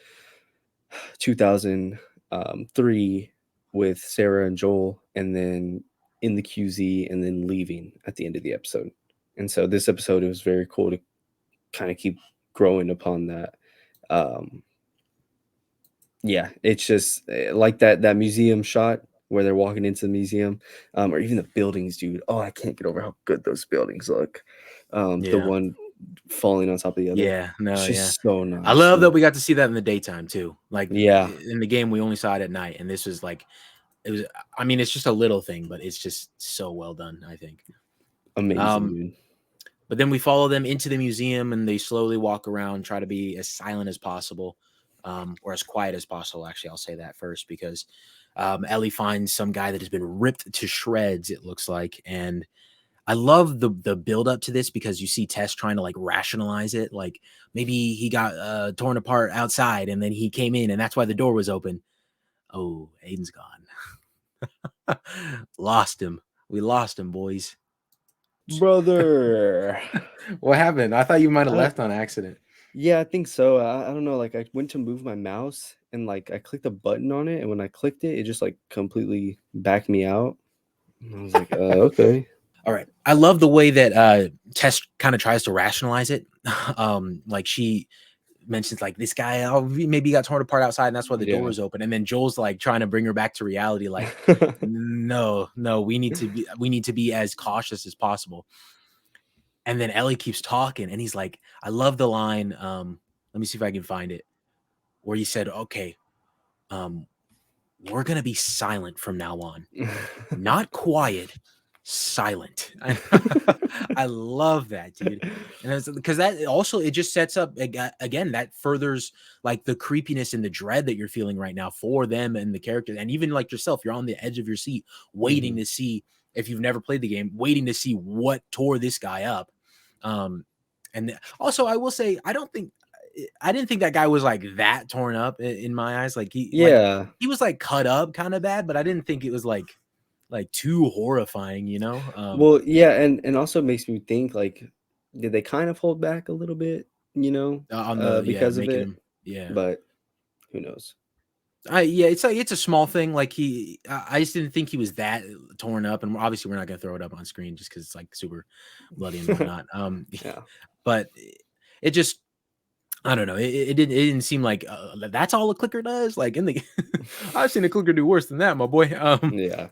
2003 with Sarah and Joel, and then in the QZ, and then leaving at the end of the episode. And so this episode, it was very cool to kind of keep growing upon that. Um, yeah, it's just like that museum shot where they're walking into the museum, or even the buildings, dude. Oh, I can't get over how good those buildings look. The yeah, one falling on top of the other. yeah, no, It's yeah. just so I nice, love that dude. we got to see that in the daytime too. Like Yeah, in the game, we only saw it at night, and this was like it was. I mean, it's just a little thing, but it's just so well done. I think. amazing, Um, dude. but then we follow them into the museum, and they slowly walk around, try to be as silent as possible, or as quiet as possible. Actually, I'll say that first because Ellie finds some guy that has been ripped to shreds. It looks like, and I love the build up to this because you see Tess trying to like rationalize it, like maybe he got torn apart outside, and then he came in, and that's why the door was open. Oh, Aiden's gone. Lost him. We lost him, boys. Brother. What happened? I thought you might have I don't. left on accident. Yeah, I think so. I don't know. Like I went to move my mouse and like I clicked a button on it, and when I clicked it, it just like completely backed me out. And I was like, okay. All right. I love the way that Tess kind of tries to rationalize it. Like she mentions like this guy maybe got torn apart outside and that's why the door Yeah. was open. And then Joel's like trying to bring her back to reality, like, no, we need to be as cautious as possible. And then Ellie keeps talking and he's like, I love the line. Let me see if I can find it, where he said, okay, we're gonna be silent from now on. Not quiet, silent. I love that, dude. And it's because that also it just sets up again that furthers like the creepiness and the dread that you're feeling right now for them and the characters, and even like yourself, you're on the edge of your seat, waiting to see, if you've never played the game, waiting to see what tore this guy up. And also, I will say, I didn't think that guy was like that torn up in my eyes. Like Yeah. he was like cut up kind of bad, but I didn't think it was like too horrifying, you know? Well, yeah, and also makes me think like, did they kind of hold back a little bit, On the because of making it? him, yeah. But who knows? Yeah, it's like it's a small thing. Like I just didn't think he was that torn up, and obviously we're not gonna throw it up on screen just because it's like super bloody and whatnot. Yeah. But it just, I don't know. It didn't seem like that's all a clicker does. Like in the, I've seen a clicker do worse than that, my boy. Yeah.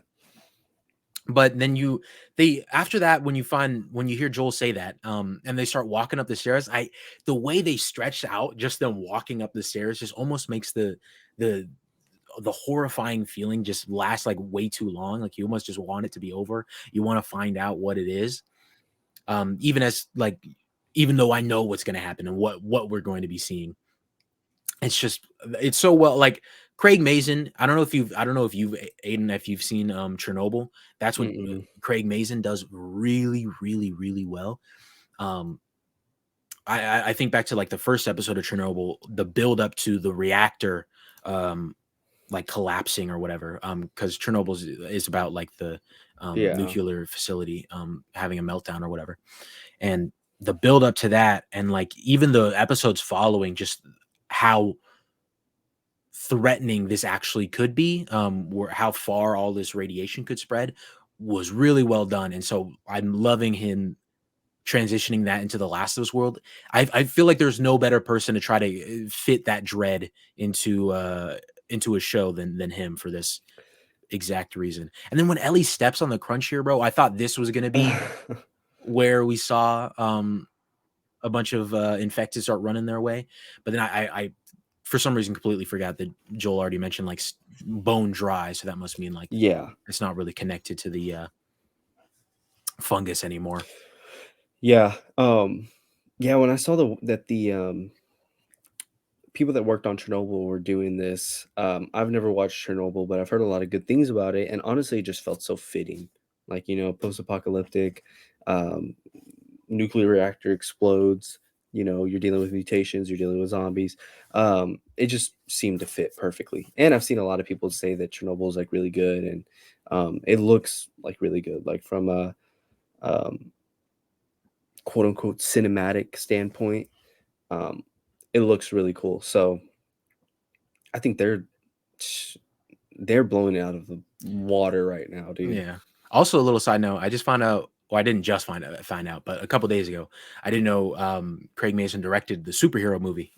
But then they after that, when you hear Joel say that, and they start walking up the stairs, the way they stretch out, just them walking up the stairs, just almost makes the horrifying feeling just last like way too long. Like you almost just want it to be over. You want to find out what it is. Even though I know what's going to happen and what we're going to be seeing. It's so well, like Craig Mazin. I don't know if you've Aiden, if you've seen Chernobyl. That's what Mm-mm. Craig Mazin does really, really, really well. I think back to like the first episode of Chernobyl, the build up to the reactor like collapsing or whatever, because Chernobyl is about like the Yeah. nuclear facility having a meltdown or whatever, and the build up to that, and like even the episodes following, just how threatening this actually could be, or how far all this radiation could spread, was really well done. And so I'm loving him transitioning that into the Last of Us world. I feel like there's no better person to try to fit that dread into a show than him for this exact reason. And then when Ellie steps on the crunch here, bro, I thought this was gonna be where we saw a bunch of infected start running their way, but then I for some reason completely forgot that Joel already mentioned like bone dry, so that must mean like Yeah. it's not really connected to the fungus anymore. Yeah. Yeah, when I saw that the people that worked on Chernobyl were doing this, I've never watched Chernobyl, but I've heard a lot of good things about it, and honestly, it just felt so fitting. Like, post-apocalyptic, um, nuclear reactor explodes, you're dealing with mutations, you're dealing with zombies. It just seemed to fit perfectly. And I've seen a lot of people say that Chernobyl is like really good, and it looks like really good, like from a um, quote unquote cinematic standpoint. Um, it looks really cool. So I think they're blowing it out of the water right now, dude. Yeah. Also, a little side note, I just found out. Well, I didn't just find out, but a couple days ago, I didn't know Craig Mason directed the superhero movie.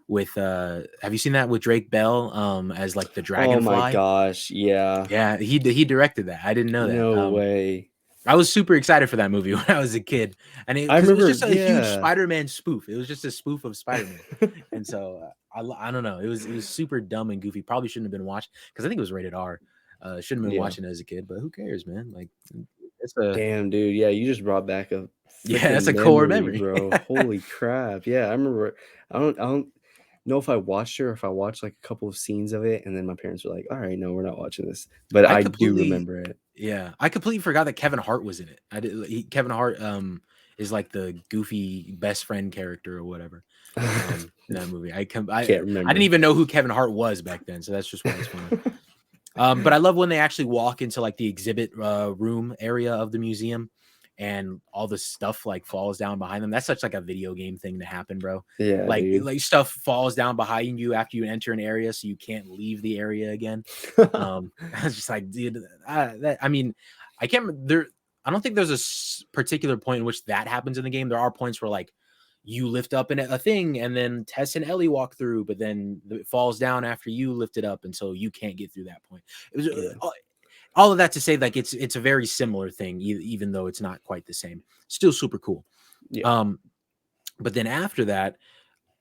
With have you seen that with Drake Bell as like the Oh my dragonfly? gosh, yeah. Yeah, he directed that. I didn't know that. No way. I was super excited for that movie when I was a kid, and I because it was remember, just a huge yeah. Spider-Man spoof. It was just a spoof of Spider-Man, and so I don't know. It was super dumb and goofy. Probably shouldn't have been watched because I think it was rated R. Shouldn't have been Yeah. watching it as a kid, but who cares, man? Like it's a Damn, dude. Yeah, you just brought back a yeah, that's freaking a core memory, memory. bro. Holy crap. Yeah, I remember. I don't know if I watched it or if I watched like a couple of scenes of it, and then my parents were like, "All right, no, we're not watching this." But I I do completely remember it. Yeah, I completely forgot that Kevin Hart was in it. Kevin Hart is like the goofy best friend character or whatever in that movie. Can't I didn't remember. even know who Kevin Hart was back then, so that's just why it's funny. But I love when they actually walk into like the exhibit room area of the museum and all the stuff like falls down behind them. That's such like a video game thing to happen, bro. Yeah, dude. Like stuff falls down behind you after you enter an area so you can't leave the area again. I was just like, dude, I mean, I can't there. I don't think there's a particular point in which that happens in the game. There are points where like you lift up a thing and then Tess and Ellie walk through, but then it falls down after you lift it up, and so you can't get through that point. It was Yeah, all of that to say, like it's a very similar thing, even though it's not quite the same. Still super cool. yeah. Um, but then after that,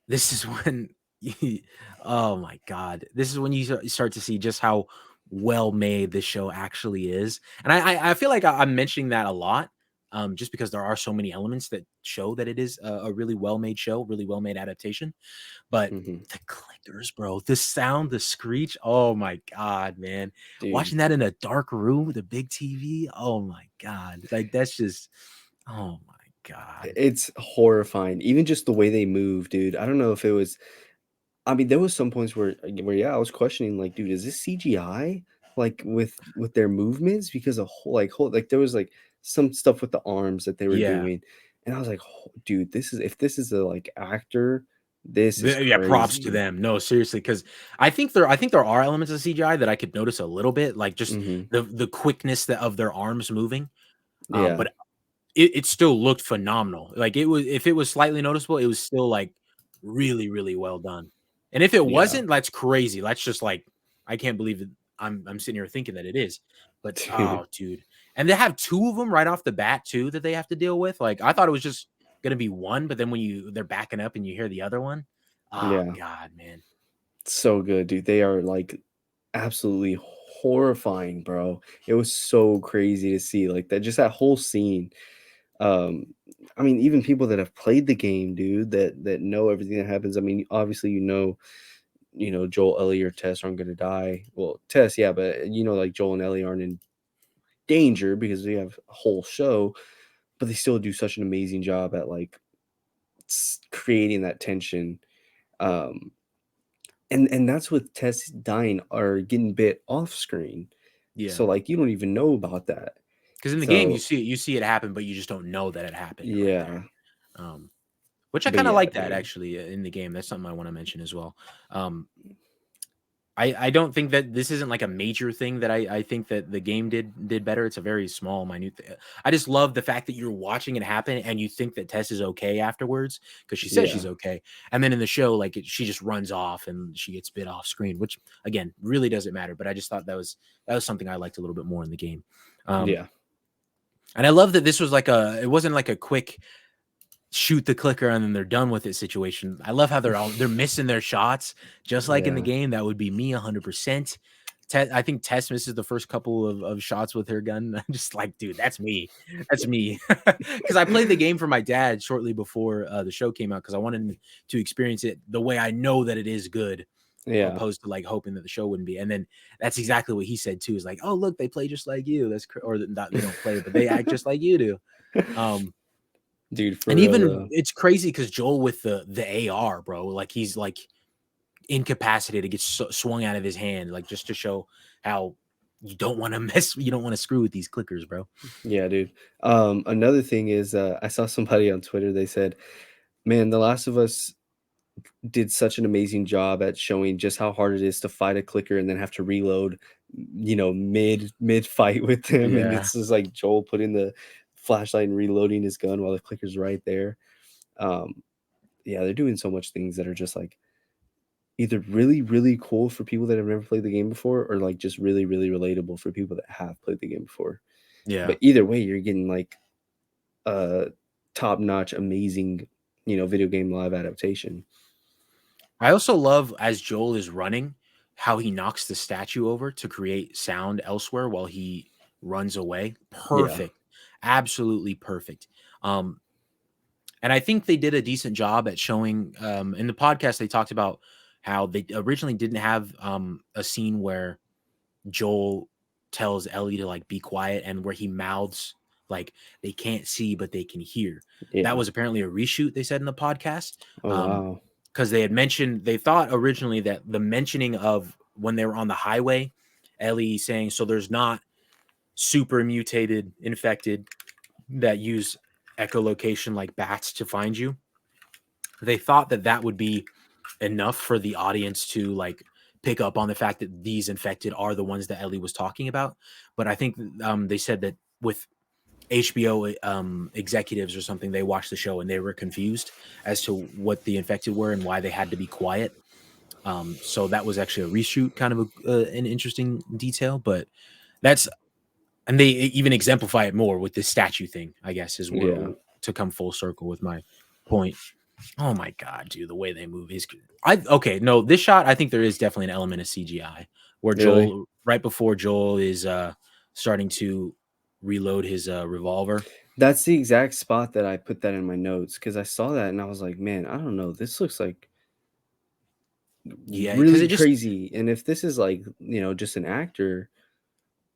this is when oh my god, this is when you start to see just how well made this show actually is. And I feel like I'm mentioning that a lot, just because there are so many elements that show that it is a really well made show, really well made adaptation. But Hmm. the clickers, bro, the sound, the screech, oh my god, man. Dude, Watching that in a dark room with a big TV, oh my god, like that's just, oh my god. it's horrifying. Even just the way they move, dude. I don't know if it was. I mean, there was some points where yeah, I was questioning, like, dude, is this CGI? Like with their movements, because a whole like there was like some stuff with the arms that they were Yeah. doing, and I was like, dude, this is if this is a like actor, this is Yeah, props to crazy. them. No, seriously, because I think there are elements of CGI that I could notice a little bit, like just Hmm. the quickness of their arms moving. Yeah, But it still looked phenomenal. Like it was, if it was slightly noticeable, it was still like really, really well done. And if it yeah, wasn't, that's crazy. That's just like I can't believe that I'm sitting here thinking that it is. But dude, oh, dude, and they have two of them right off the bat too that they have to deal with. Like I thought it was just gonna be one, but then when they're backing up and you hear the other one, oh yeah, god, man, so good, dude. They are like absolutely horrifying, bro. It was so crazy to see like that, just that whole scene. Um, I mean, even people that have played the game, dude, that know everything that happens. I mean, obviously, Joel, Ellie, or Tess aren't gonna die. Well, Tess, yeah, but like Joel and Ellie aren't in danger because they have a whole show, but they still do such an amazing job at like creating that tension. Um, and that's with Tess dying or getting bit off screen. yeah. So like you don't even know about that. Because in the game So you see it happen, but you just don't know that it happened right there. yeah, Um, which I but kind of yeah, like that dude. actually in the game. That's something I want to mention as well. Um, I don't think that this isn't like a major thing that I think that the game did better. It's a very small, minute thing. I just love the fact that you're watching it happen and you think that Tess is okay afterwards because she says she's Yeah, okay, and then in the show, like she just runs off and she gets bit off screen, which again really doesn't matter. But I just thought that was something I liked a little bit more in the game. Um, yeah, and I love that this was like it wasn't like a quick shoot the clicker and then they're done with it situation. I love how they're missing their shots just like in the yeah. game. That would be me 100%. I think Tess misses the first couple of shots with her gun. I'm just like, dude, that's me. That's me. Because I played the game for my dad shortly before the show came out because I wanted him to experience it the way I know that it is good, Yeah. opposed to like hoping that the show wouldn't be. And then that's exactly what he said too. Is like, oh look, they play just like you. Or not, they don't play, but they act just like you do. Um, Dude, for and real even though. it's crazy because Joel with the AR, bro, like he's like incapacitated, gets swung out of his hand, like just to show how you don't want to screw with these clickers, bro. Yeah, dude. Another thing is, I saw somebody on Twitter, they said, "Man, The Last of Us did such an amazing job at showing just how hard it is to fight a clicker and then have to reload, mid fight with them." And Yeah, it's just like Joel putting the flashlight and reloading his gun while the clicker's right there. Um, yeah, they're doing so much things that are just like either really, really cool for people that have never played the game before, or like just really, really relatable for people that have played the game before. yeah. But either way, you're getting like a top-notch, amazing, video game live adaptation. I also love as Joel is running, how he knocks the statue over to create sound elsewhere while he runs away. Yeah. Perfect, absolutely perfect. Um, And I think they did a decent job at showing. In the podcast, they talked about how they originally didn't have a scene where Joel tells Ellie to like be quiet and where he mouths like they can't see but they can hear. That Yeah. was apparently a reshoot, they said in the podcast. Oh wow. Because they had mentioned, they thought originally that the mentioning of when they were on the highway, Ellie saying, so there's not super mutated infected that use echolocation like bats to find you. They thought that that would be enough for the audience to like pick up on the fact that these infected are the ones that Ellie was talking about. But I think they said that with HBO executives or something, they watched the show and they were confused as to what the infected were and why they had to be quiet. So that was actually a reshoot, kind of an interesting detail. But that's, and they even exemplify it more with this statue thing, I guess, is where Yeah. to come full circle with my point. Oh my god, dude, the way they move is I okay, no, this shot I think there is definitely an element of CGI where Really? Joel right before Joel is starting to reload his revolver. That's the exact spot that I put that in my notes because I saw that and I was like, man, I don't know. This looks like Yeah, cuz really it just crazy. And if this is like, just an actor,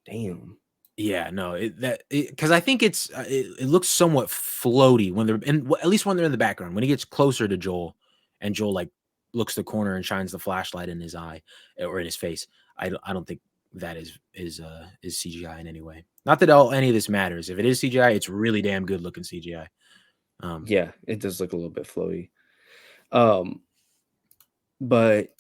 damn. yeah, no, cuz I think it looks somewhat floaty when they're in at least when they're in the background. When he gets closer to Joel and Joel like looks the corner and shines the flashlight in his eye or in his face. I don't think that is CGI in any way. Not that any of this matters. If it is CGI, it's really damn good looking CGI. Um, Yeah, it does look a little bit floaty. Um, but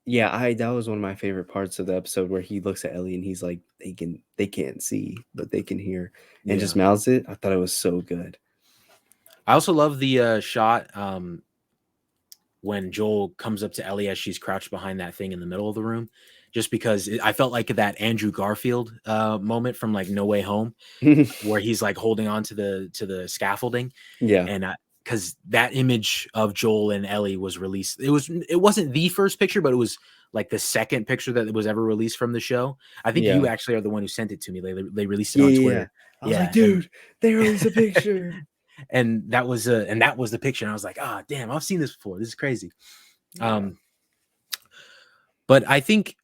yeah, I that was one of my favorite parts of the episode where he looks at Ellie and he's like, they can't see, but they can hear, and just yeah. mouths it. I thought it was so good. I also love the shot when Joel comes up to Ellie as she's crouched behind that thing in the middle of the room, just because I felt like that Andrew Garfield moment from like No Way Home, where he's like holding on to the scaffolding, Yeah, and because that image of Joel and Ellie was released, it wasn't the first picture, but it was like the second picture that was ever released from the show. I think you yeah, actually are the one who sent it to me. They released it yeah, on yeah, yeah. Twitter. I was like, Yeah, and dude, they released a picture. and that was the picture. And I was like, ah, oh, damn, I've seen this before. This is crazy. Yeah, Um, but I think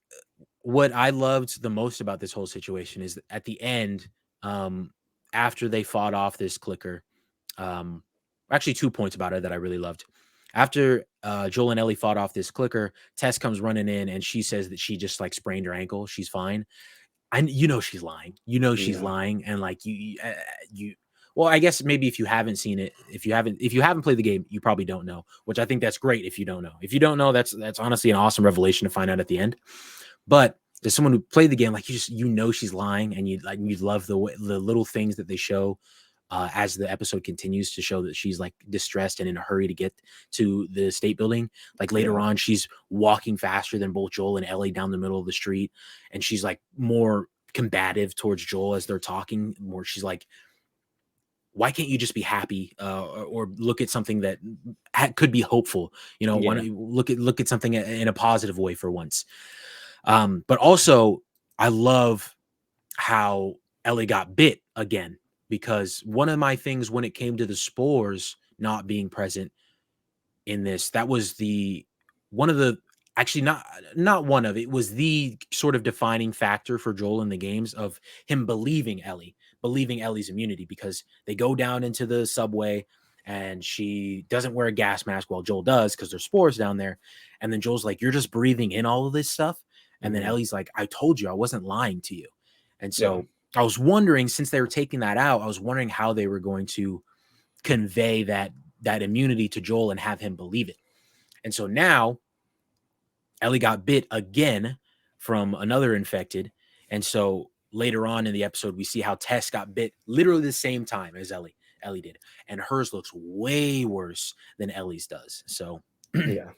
what I loved the most about this whole situation is at the end, um, after they fought off this clicker, um, actually 2 points about it that I really loved. After Joel and Ellie fought off this clicker, Tess comes running in and she says that she just like sprained her ankle. She's fine. And you know she's lying. You know she's yeah, lying, and like you. Well, I guess maybe if you haven't seen it, if you haven't played the game, you probably don't know. Which I think that's great. If you don't know, if you don't know, that's honestly an awesome revelation to find out at the end. But there's someone who played the game, like you know she's lying, and you love the little things that they show as the episode continues to show that she's like distressed and in a hurry to get to the state building. Like later yeah, on, she's walking faster than both Joel and Ellie down the middle of the street, and she's like more combative towards Joel as they're talking. More, she's like, "Why can't you just be happy or look at something that could be hopeful? You know, why yeah, don't you look at something in a positive way for once?" But also, I love how Ellie got bit again because one of my things when it came to the spores not being present in this, that was the one of the actually not one of it was the sort of defining factor for Joel in the games of him believing Ellie's immunity because they go down into the subway and she doesn't wear a gas mask while Joel does because there's spores down there. And then Joel's like, "You're just breathing in all of this stuff." And then hmm Ellie's like, "I told you I wasn't lying to you." And yeah, so I was wondering, since they were taking that out, I was wondering how they were going to convey that immunity to Joel and have him believe it. And so now Ellie got bit again from another infected. And so later on in the episode, we see how Tess got bit literally the same time as Ellie did. And hers looks way worse than Ellie's does. So, yeah,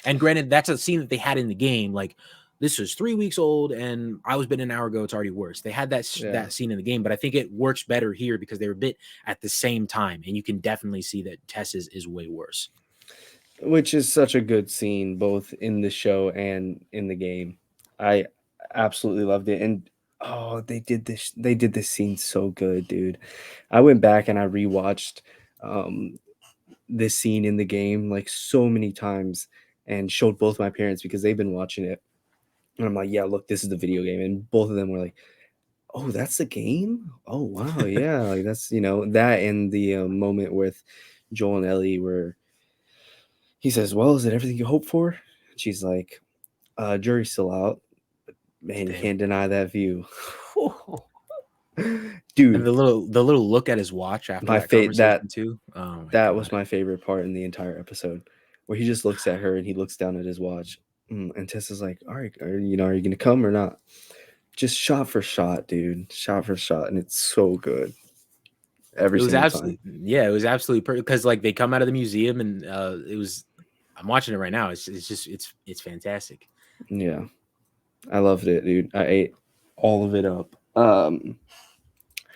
and granted, that's a scene that they had in the game. Like, this was 3 weeks old, and I was bit an hour ago. It's already worse. They had yeah. that scene in the game, but I think it works better here because they were bit at the same time, and you can definitely see that Tess is way worse. Which is such a good scene, both in the show and in the game. I absolutely loved it, and oh, they did this. They did this scene so good, dude. I went back and I rewatched um, this scene in the game like so many times and showed both my parents because they've been watching it. And I'm like, yeah, look, this is the video game. And both of them were like, oh, that's the game? Oh, wow. Yeah. Like that's, that and the moment with Joel and Ellie where he says, well, is it everything you hope for? And she's like, jury's still out. But man, you Damn. can't deny that view. And Dude, the little look at his watch after my that fate conversation too. Oh my that was god. my favorite part in the entire episode, where he just looks at her and he looks down at his watch. And Tessa's like, all right, are you gonna come or not? Just shot for shot, dude. Shot for shot, and it's so good every It was single time. absolutely, yeah, it was absolutely perfect because like they come out of the museum and it was. I'm watching it right now. It's just it's fantastic. Yeah, I loved it, dude. I ate all of it up.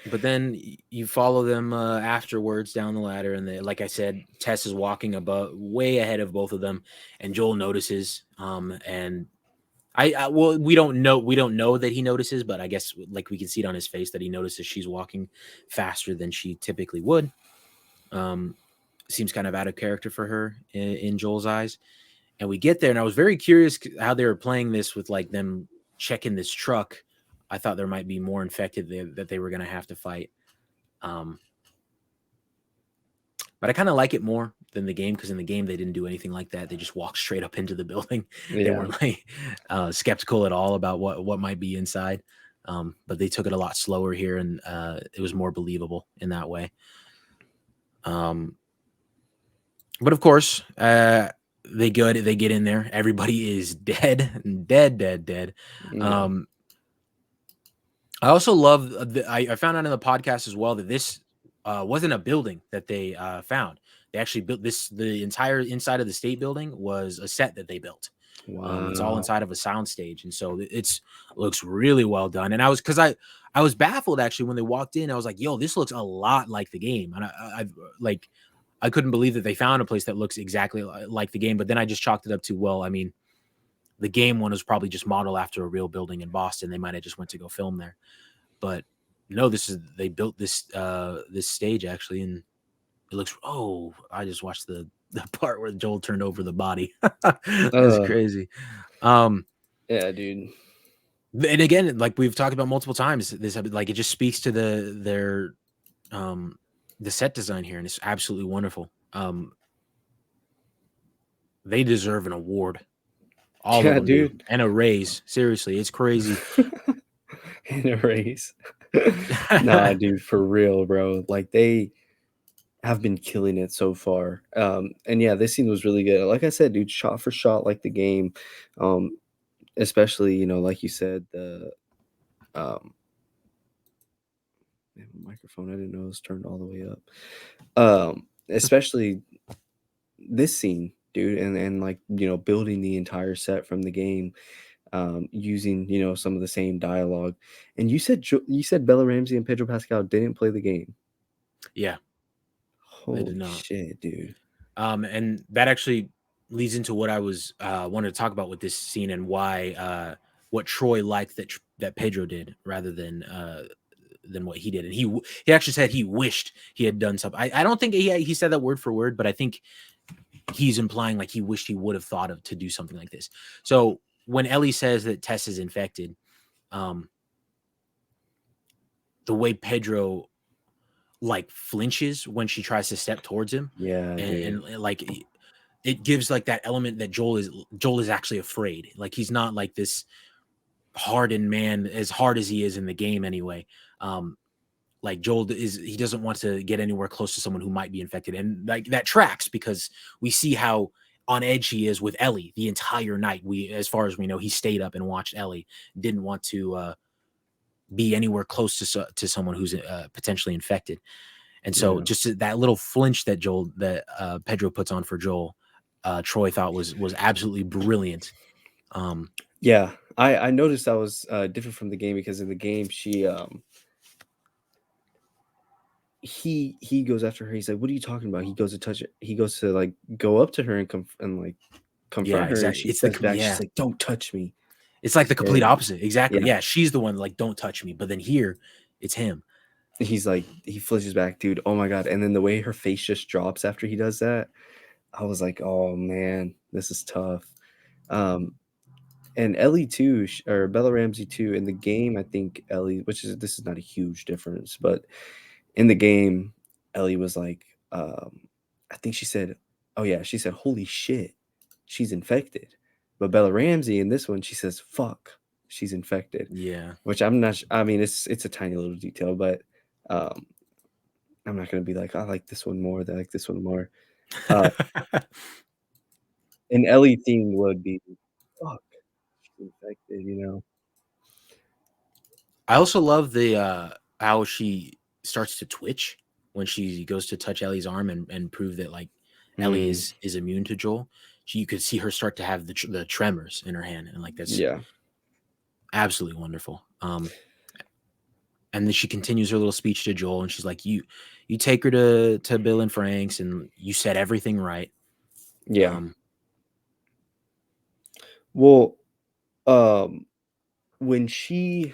But then you follow them afterwards down the ladder, and like I said, Tess is walking above, way ahead of both of them, and Joel notices. And well, we don't know that he notices, but I guess like we can see it on his face that he notices she's walking faster than she typically would. Seems kind of out of character for her in Joel's eyes. And we get there, and I was very curious how they were playing this with like them checking this truck. I thought there might be more infected that they were going to have to fight. But I kind of like it more than the game because in the game they didn't do anything like that. They just walked straight up into the building. Yeah. They weren't like skeptical at all about what might be inside. But they took it a lot slower here, and it was more believable in that way. But of course, they get in there. Everybody is dead. Yeah. I also love I found out in the podcast as well that this wasn't a building that they found. They actually built this. The entire inside of the state building was a set that they built. Wow. It's all inside of a sound stage, and so it looks really well done. And I was baffled actually when they walked in. I was like, "Yo, this looks a lot like the game," and I couldn't believe that they found a place that looks exactly like the game. But then I just chalked it up to, well, I mean, the game one was probably just modeled after a real building in Boston. They might have just went to go film there, but no, they built this this stage actually, and it looks. Oh, I just watched the part where Joel turned over the body. That's crazy. Yeah, dude. And again, like we've talked about multiple times, this like it just speaks to the set design here, and it's absolutely wonderful. They deserve an award. All of them, dude. And a raise. Seriously, it's crazy. And a raise. Nah, dude, for real, bro. Like they have been killing it so far. And yeah, this scene was really good. Like I said, dude, shot for shot, like the game. Especially, like you said, the microphone. I didn't know it was turned all the way up. Especially this scene, dude, and like building the entire set from the game, using some of the same dialogue. And you said Bella Ramsey and Pedro Pascal didn't play the game. Yeah, holy they did not. Shit, dude. And that actually leads into what I was wanted to talk about with this scene and why what Troy liked that Pedro did rather than what he did. And he actually said he wished he had done something. I don't think he said that word for word, but I think he's implying like he wished he would have thought of to do something like this. So when Ellie says that Tess is infected, the way Pedro like flinches when she tries to step towards him, and like it gives like that element that Joel is actually afraid. Like he's not like this hardened man as hard as he is in the game anyway. Like Joel he doesn't want to get anywhere close to someone who might be infected, and like that tracks because we see how on edge he is with Ellie the entire night. As far as we know, he stayed up and watched Ellie, didn't want to be anywhere close to someone who's potentially infected. And so just that little flinch that Pedro puts on for Joel, Troy thought was absolutely brilliant. Yeah, I noticed that was different from the game because in the game he goes after her. He's like, "What are you talking about?" He goes to touch it. He goes to like go up to her and confront her. Exactly. And she says back, she's like, "Don't touch me." It's like the complete opposite. Exactly. Yeah. She's the one like, "Don't touch me." But then here, it's him. he's like, he flinches back, dude. Oh my god! And then the way her face just drops after he does that, I was like, oh man, this is tough. Um, and Ellie too, or Bella Ramsey too. In the game, I think Ellie, this is not a huge difference, but in the game, Ellie was like, I think she said, oh yeah, she said, holy shit, she's infected. But Bella Ramsey in this one, she says, fuck, she's infected. Yeah. Which I'm not. I mean, it's a tiny little detail, but um, I'm not gonna be like, I like this one more. I like this one more. Uh, an Ellie theme would be, fuck, she's infected. I also love the how she starts to twitch when she goes to touch Ellie's arm and prove that like Ellie Mm, is immune to Joel. You could see her start to have the tremors in her hand, and like that's yeah, absolutely wonderful. And then she continues her little speech to Joel, and she's like, You take her to Bill and Frank's, and you said everything right." yeah. Um, Well, um, when she,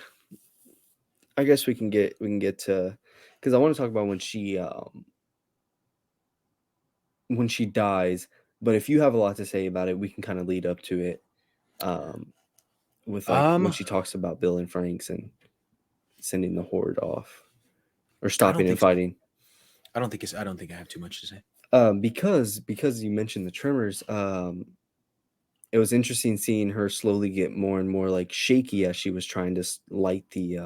I guess we can get to, because I want to talk about when she dies. But if you have a lot to say about it, we can kind of lead up to it. Um, with like when um, she talks about Bill and Franks and sending the horde off or I don't stopping and think so. fighting. I don't think I have too much to say. Because you mentioned the tremors, it was interesting seeing her slowly get more and more like shaky as she was trying to light the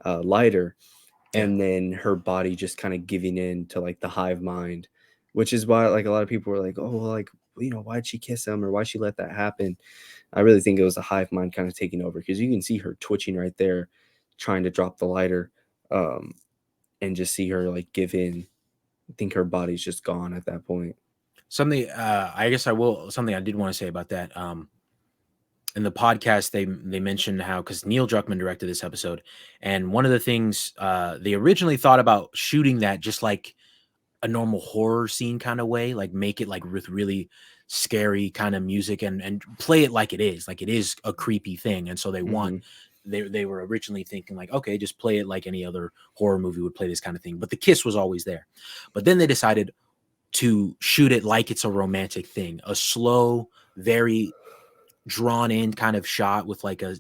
lighter, Yeah. and then her body just kind of giving in to like the hive mind, which is why like a lot of people were like, oh, well, like, why'd she kiss him or why'd she let that happen? I really think it was the hive mind kind of taking over, because you can see her twitching right there, trying to drop the lighter, um, and just see her like give in. I think her body's just gone at that point. Something I guess I will something I did want to say about that. In the podcast they mentioned how, because Neil Druckmann directed this episode, and one of the things they originally thought about shooting that just like a normal horror scene kind of way, like make it like with really scary kind of music and play it like it is a creepy thing. And so Hmm. they were originally thinking like, okay, just play it like any other horror movie would play this kind of thing. But the kiss was always there. But then they decided to shoot it like it's a romantic thing, a slow, very drawn in kind of shot with like a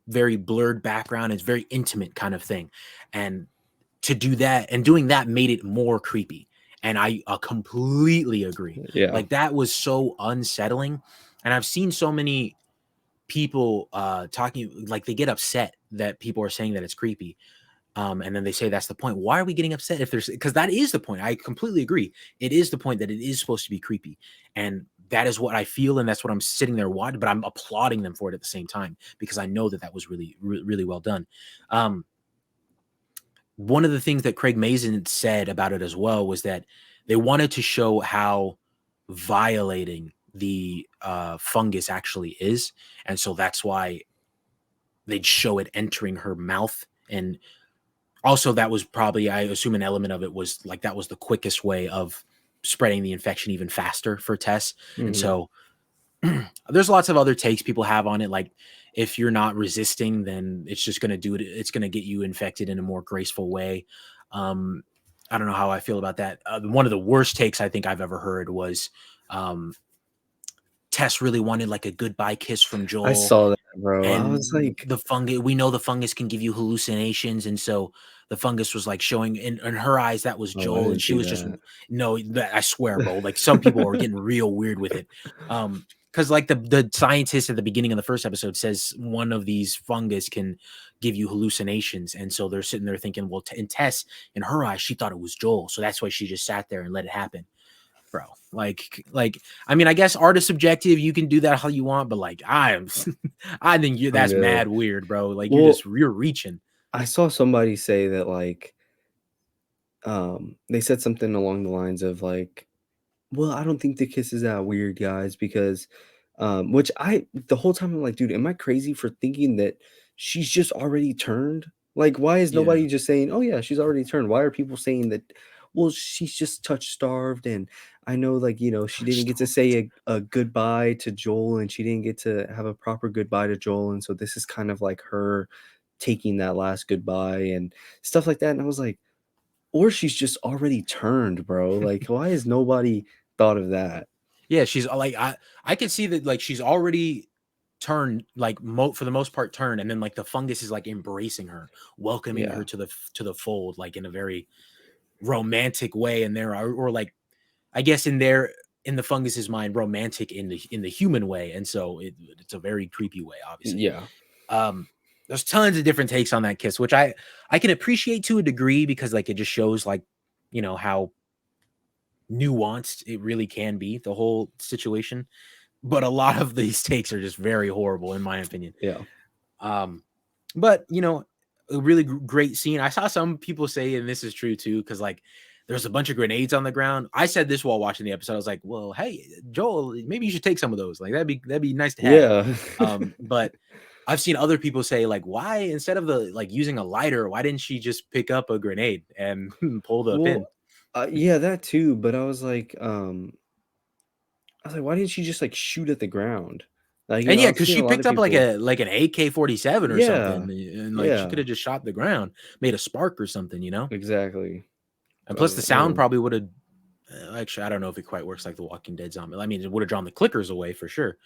very blurred background. It's very intimate kind of thing. And to do that and doing that made it more creepy. And I completely agree. Yeah. Like that was so unsettling. And I've seen so many people talking like they get upset that people are saying that it's creepy. And then they say that's the point. Why are we getting upset if there's, because that is the point. I completely agree. It is the point that it is supposed to be creepy. And that is what I feel. And that's what I'm sitting there watching, but I'm applauding them for it at the same time because I know that that was really, really well done. Um, One of the things that Craig Mazin said about it as well was that they wanted to show how violating the fungus actually is. And so that's why they'd show it entering her mouth. And also, that was probably, I assume, an element of it was like that was the quickest way of spreading the infection even faster for Tess. And Hmm. so there's lots of other takes people have on it. Like if you're not resisting, then it's just going to do it. It's going to get you infected in a more graceful way. Um, I don't know how I feel about that. One of the worst takes I think I've ever heard was um, Tess really wanted like a goodbye kiss from I Joel, saw that, bro. I was and like, the fungus, we know the fungus can give you hallucinations, and so the fungus was like showing in her eyes that was oh, I Joel, and didn't she see was just that. no, I swear, bro, like some people are getting real weird with it. Because like the scientist at the beginning of the first episode says one of these fungus can give you hallucinations, and so they're sitting there thinking, well, in Tess, in her eyes, she thought it was Joel, so that's why she just sat there and let it happen, bro. Like I mean, I guess art is subjective. You can do that how you want, but like I am, I think I that's know. mad weird, bro. Like Well, you're reaching. I saw somebody say that like they said something along the lines of like, well, I don't think the kiss is that weird, guys, because which I the whole time I'm like, dude, am I crazy for thinking that she's just already turned? Like, why is Yeah, nobody just saying, oh yeah, she's already turned? Why are people saying that, well, she's just touch starved, and I know, like, she didn't get to say a goodbye to Joel, and she didn't get to have a proper goodbye to Joel, and so this is kind of like her taking that last goodbye and stuff like that. And I was like, or she's just already turned, bro. Like, why has nobody thought of that? Yeah, she's like I could see that like she's already turned like for the most part turned, and then like the fungus is like embracing her, welcoming her Yeah. to the fold, like in a very romantic way. And there are, or like I guess in the fungus's mind, romantic in the human way, and so it's a very creepy way, obviously. Yeah. There's tons of different takes on that kiss, which I can appreciate to a degree, because like it just shows like, you know, how nuanced it really can be, the whole situation. But a lot of these takes are just very horrible, in my opinion. Yeah. But you know, a really great scene. I saw some people say, and this is true too, because like there's a bunch of grenades on the ground. I said this while watching the episode. I was like, well, hey, Joel, maybe you should take some of those. Like that'd be nice to have. Yeah. But I've seen other people say, like, why instead of the like using a lighter, why didn't she just pick up a grenade and pull the pin? Well, yeah, that too. But I was like, why didn't she just like shoot at the ground? Like, And yeah, I've because seen she a lot picked of up like people. an AK-47 or Yeah. something, and like she could Yeah. have just shot the ground, made a spark or something, you know. Exactly. And But plus, the sound probably would have. Actually, I don't know if it quite works like the Walking Dead zombie. I mean, it would have drawn the clickers away for sure.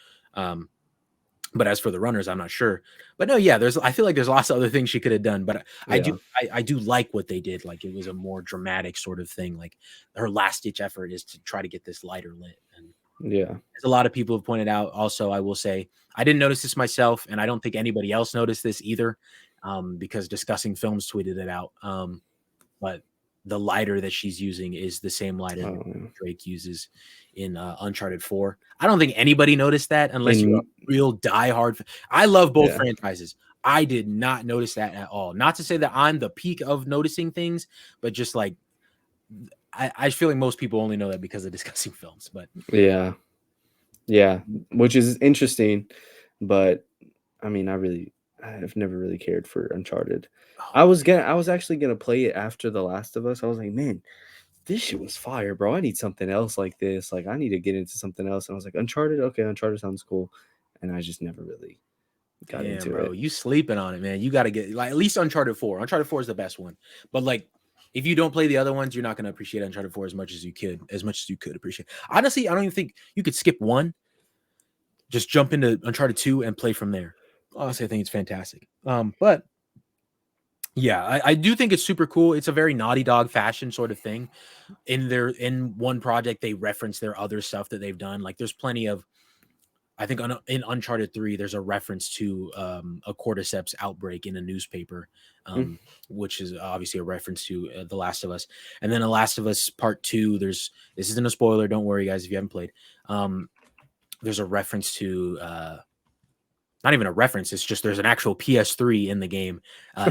But as for the runners, I'm not sure. But no, yeah, I feel like there's lots of other things she could have done. But yeah. I do like what they did. Like it was a more dramatic sort of thing. Like her last ditch effort is to try to get this lighter lit. And Yeah. as a lot of people have pointed out, also, I will say I didn't notice this myself, and I don't think anybody else noticed this either, because Discussing Films tweeted it out. But the lighter that she's using is the same lighter that Um, Drake uses in Uncharted 4. I don't think anybody noticed that unless you're a in real diehard. I love both yeah. franchises. I did not notice that at all. Not to say that I'm the peak of noticing things, but just like I feel like most people only know that because of Discussing Films. But Yeah. Yeah. Which is interesting, but I mean, I've never really cared for Uncharted. I was actually gonna play it after The Last of Us. I was like, man, this shit was fire, bro. I need something else like this. Like, I need to get into something else. And I was like, Uncharted, okay, Uncharted sounds cool. And I just never really got damn, into bro, it. you sleeping on it, man. You got to get like at least Uncharted 4. Uncharted 4 is the best one. But like if you don't play the other ones, you're not going to appreciate Uncharted 4 as much as you could appreciate. Honestly, I don't even think you could skip one, just jump into Uncharted 2 and play from there. Honestly, I think it's fantastic. But yeah, I do think it's super cool. It's a very Naughty Dog fashion sort of thing. In one project, they reference their other stuff that they've done. Like there's plenty of, I think in Uncharted 3, there's a reference to a cordyceps outbreak in a newspaper, Mm. which is obviously a reference to The Last of Us. And then The Last of Us Part 2, this isn't a spoiler. Don't worry, guys, if you haven't played. There's a reference to, not even a reference. It's just there's an actual PS3 in the game,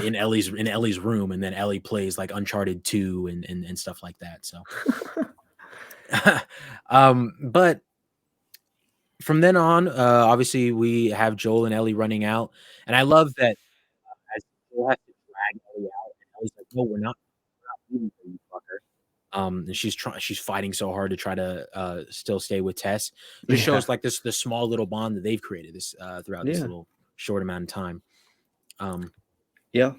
in Ellie's room, and then Ellie plays like Uncharted 2 and stuff like that. So, but from then on, obviously we have Joel and Ellie running out, and I love that as Joel has to drag Ellie out, and Ellie's like, "No, we're not leaving for you, fucker." And she's fighting so hard to try to still stay with Tess. Just Yeah. shows like this small little bond that they've created this throughout this Yeah. little short amount of time. Yeah.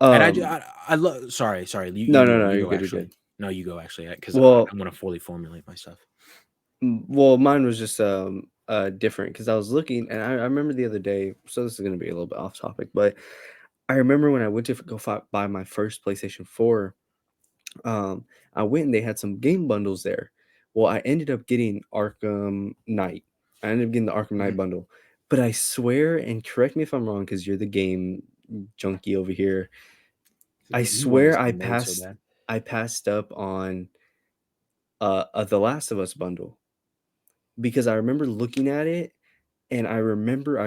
And Um, I love. Sorry, no, no, no, you you're go good, you're good. actually. No, you go actually, because Well, I'm gonna fully formulate my stuff. well, mine was just different because I was looking and I remember the other day, so this is gonna be a little bit off topic, but I remember when I went to go buy my first PlayStation 4, um, I went and they had some game bundles there. Well, I ended up getting Arkham Knight. I ended up getting the Arkham Knight Mhm. bundle. But I swear, and correct me if I'm wrong, because you're the game junkie over here. I You want this swear game made so bad. I passed up on the Last of Us bundle because I remember looking at it and I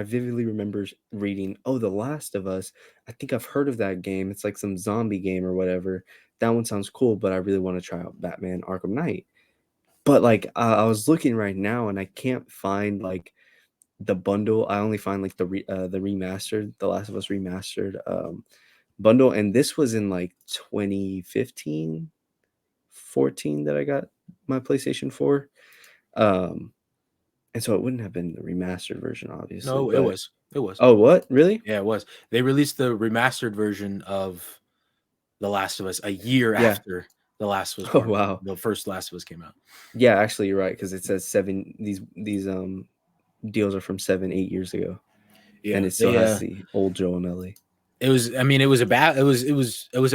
vividly remember reading, "Oh, The Last of Us. I think I've heard of that game. It's like some zombie game or whatever. That one sounds cool, but I really want to try out Batman Arkham Knight." But like I was looking right now and I can't find like the bundle. I only find like the remastered, The Last of Us remastered bundle, and this was in like 2015, 14 that I got my PlayStation 4. Um and so it wouldn't have been the remastered version, obviously, No, it but was. It was. Oh, what? Really? Yeah, it was. They released the remastered version of The Last of Us a year Yeah. after The Last of Us Oh, Part One, wow. the first Last of Us came out. Yeah, actually, you're right because it says 7. These deals are from 7-8 years ago, and Yeah, it still they has the old Joe and Ellie. it was. I mean, it was a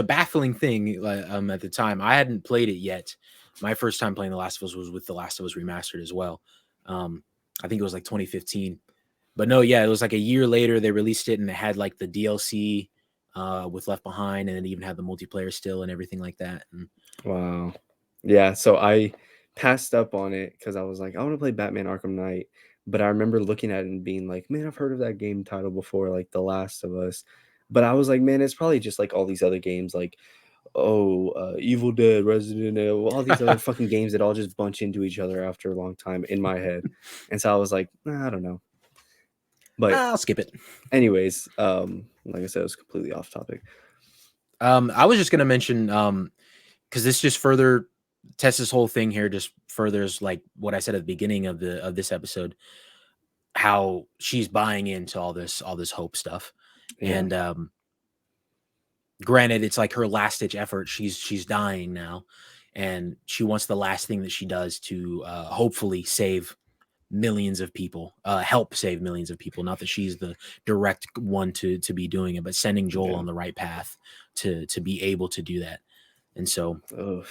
baffling thing. Like, at the time, I hadn't played it yet. My first time playing The Last of Us was with The Last of Us Remastered as well. Um, I think it was like 2015. But no, yeah, it was like a year later they released it, and it had like the DLC with Left Behind, and it even had the multiplayer still and everything like that. And Wow. Yeah, so I passed up on it because I was like, I want to play Batman Arkham Knight. But I remember looking at it and being like, man, I've heard of that game title before, like The Last of Us. But I was like, man, it's probably just like all these other games, like, Evil Dead, Resident Evil, all these other fucking games that all just bunch into each other after a long time in my head. And so I was like, I don't know. But I'll skip it. anyways, like I said, it was completely off topic. I was just gonna mention because this just further tests this whole thing here, just furthers like what I said at the beginning of this episode, how she's buying into all this hope stuff. Yeah. And granted, it's like her last ditch effort. She's dying now, and she wants the last thing that she does to hopefully save millions of people, help save millions of people. Not that she's the direct one to be doing it, but sending Joel Yeah. on the right path to be able to do that. And so Ugh,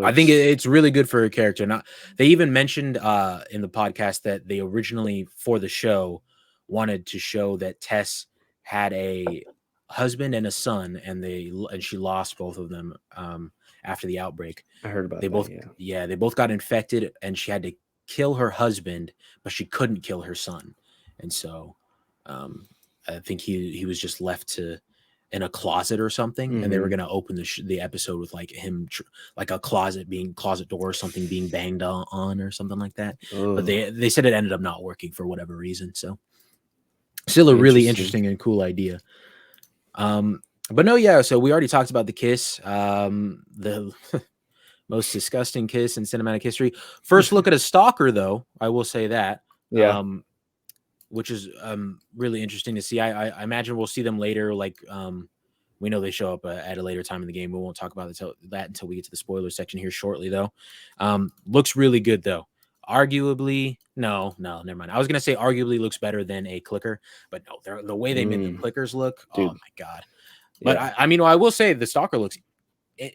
I think which it's really good for her character. Not they even mentioned in the podcast that they originally for the show wanted to show that Tess had a husband and a son, and she lost both of them after the outbreak. I heard about They that. both Yeah. they both got infected, and she had to kill her husband, but she couldn't kill her son. And so um, I think he was just left to in a closet or something, and they were Mm-hmm. going to open the episode with like him like a closet door or something being banged on or something like that. But Oh, they said it ended up not working for whatever reason. So still a really interesting. interesting and cool idea. But no, yeah, so we already talked about the kiss, the most disgusting kiss in cinematic history. First look at a stalker, though, I will say that. Yeah. Which is really interesting to see. I imagine we'll see them later. Like we know they show up at a later time in the game. We won't talk about that until we get to the spoiler section here shortly, though. Looks really good, though. Arguably, no, never mind. I was gonna say arguably looks better than a clicker, but no, the way they made the clickers look, oh Dude. my god. But Yeah. I mean, I will say the stalker looks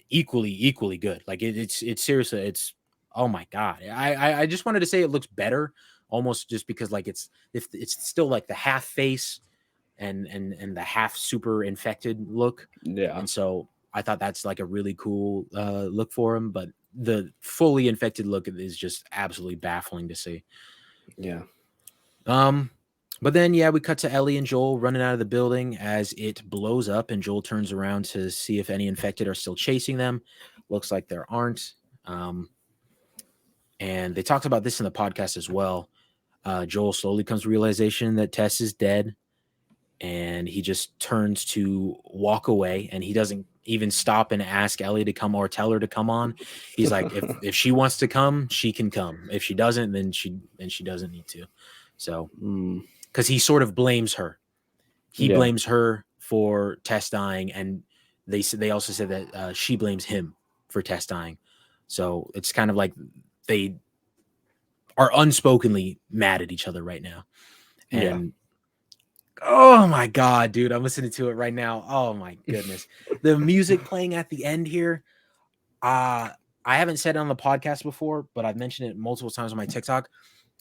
equally good. Like it's seriously, it's oh my god. I just wanted to say it looks better, almost just because like it's still like the half face and the half super infected look. Yeah. And so I thought that's like a really cool look for him, but the fully infected look is just absolutely baffling to see. Yeah. But then yeah, we cut to Ellie and Joel running out of the building as it blows up, and Joel turns around to see if any infected are still chasing them. Looks like there aren't. And they talked about this in the podcast as well. Joel slowly comes to realization that Tess is dead, and he just turns to walk away, and he doesn't even stop and ask Ellie to come or tell her to come on. He's like, if she wants to come, she can come. If she doesn't, then she doesn't need to. So because he sort of blames her. He blames her for Tess dying, and they also said that she blames him for Tess dying. So it's kind of like they are unspokenly mad at each other right now. And oh my god, dude, I'm listening to it right now. Oh my goodness. The music playing at the end here. I haven't said it on the podcast before, but I've mentioned it multiple times on my TikTok.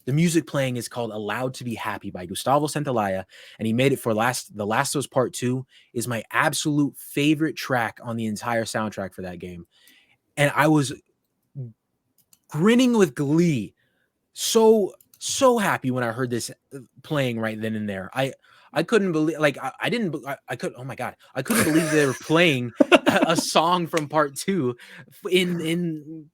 The music playing is called Allowed to Be Happy by Gustavo Santaolalla, and he made it for The Last of Us Part 2 is my absolute favorite track on the entire soundtrack for that game. And I was grinning with glee. So happy when I heard this playing right then and there. I couldn't believe, like, I could, oh my God, I couldn't believe they were playing a song from part 2 in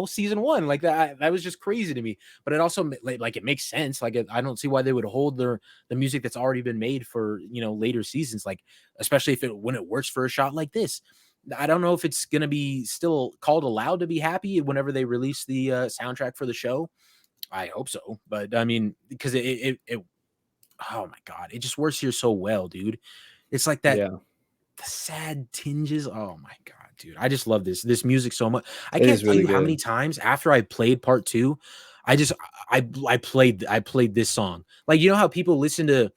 season 1 like that. That was just crazy to me. But it also like it makes sense. Like I don't see why they would hold the music that's already been made for later seasons. Like especially when it works for a shot like this. I don't know if it's gonna be still called Allowed to Be Happy whenever they release the soundtrack for the show. I hope so, but I mean, because it oh my god, it just works here so well, dude. It's like that Yeah, the sad tinges. Oh my god, dude. I just love this music so much. I it can't is tell really you how many good. times after I played part 2, I just I played this song. Like, you know how people listen to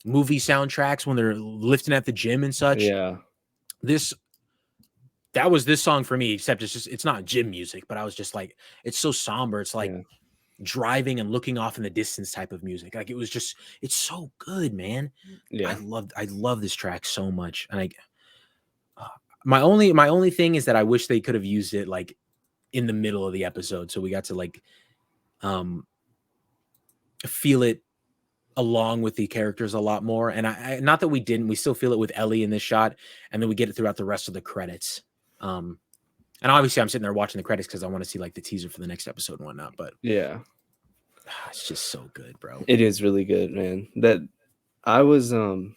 movie soundtracks when they're lifting at the gym and such? Yeah, This that was this song for me, except it's not gym music, but I was just like, it's so somber. It's like yeah, driving and looking off in the distance type of music. Like, it was just it's so good, man. yeah, I love this track so much. And uh, my only thing is that I wish they could have used it like in the middle of the episode, so we got to like um feel it along with the characters a lot more. And I not that we didn't, we still feel it with Ellie in this shot, and then we get it throughout the rest of the credits. And obviously I'm sitting there watching the credits because I want to see like the teaser for the next episode and whatnot. But yeah. it's just so good, bro. It is really good, man. That I was um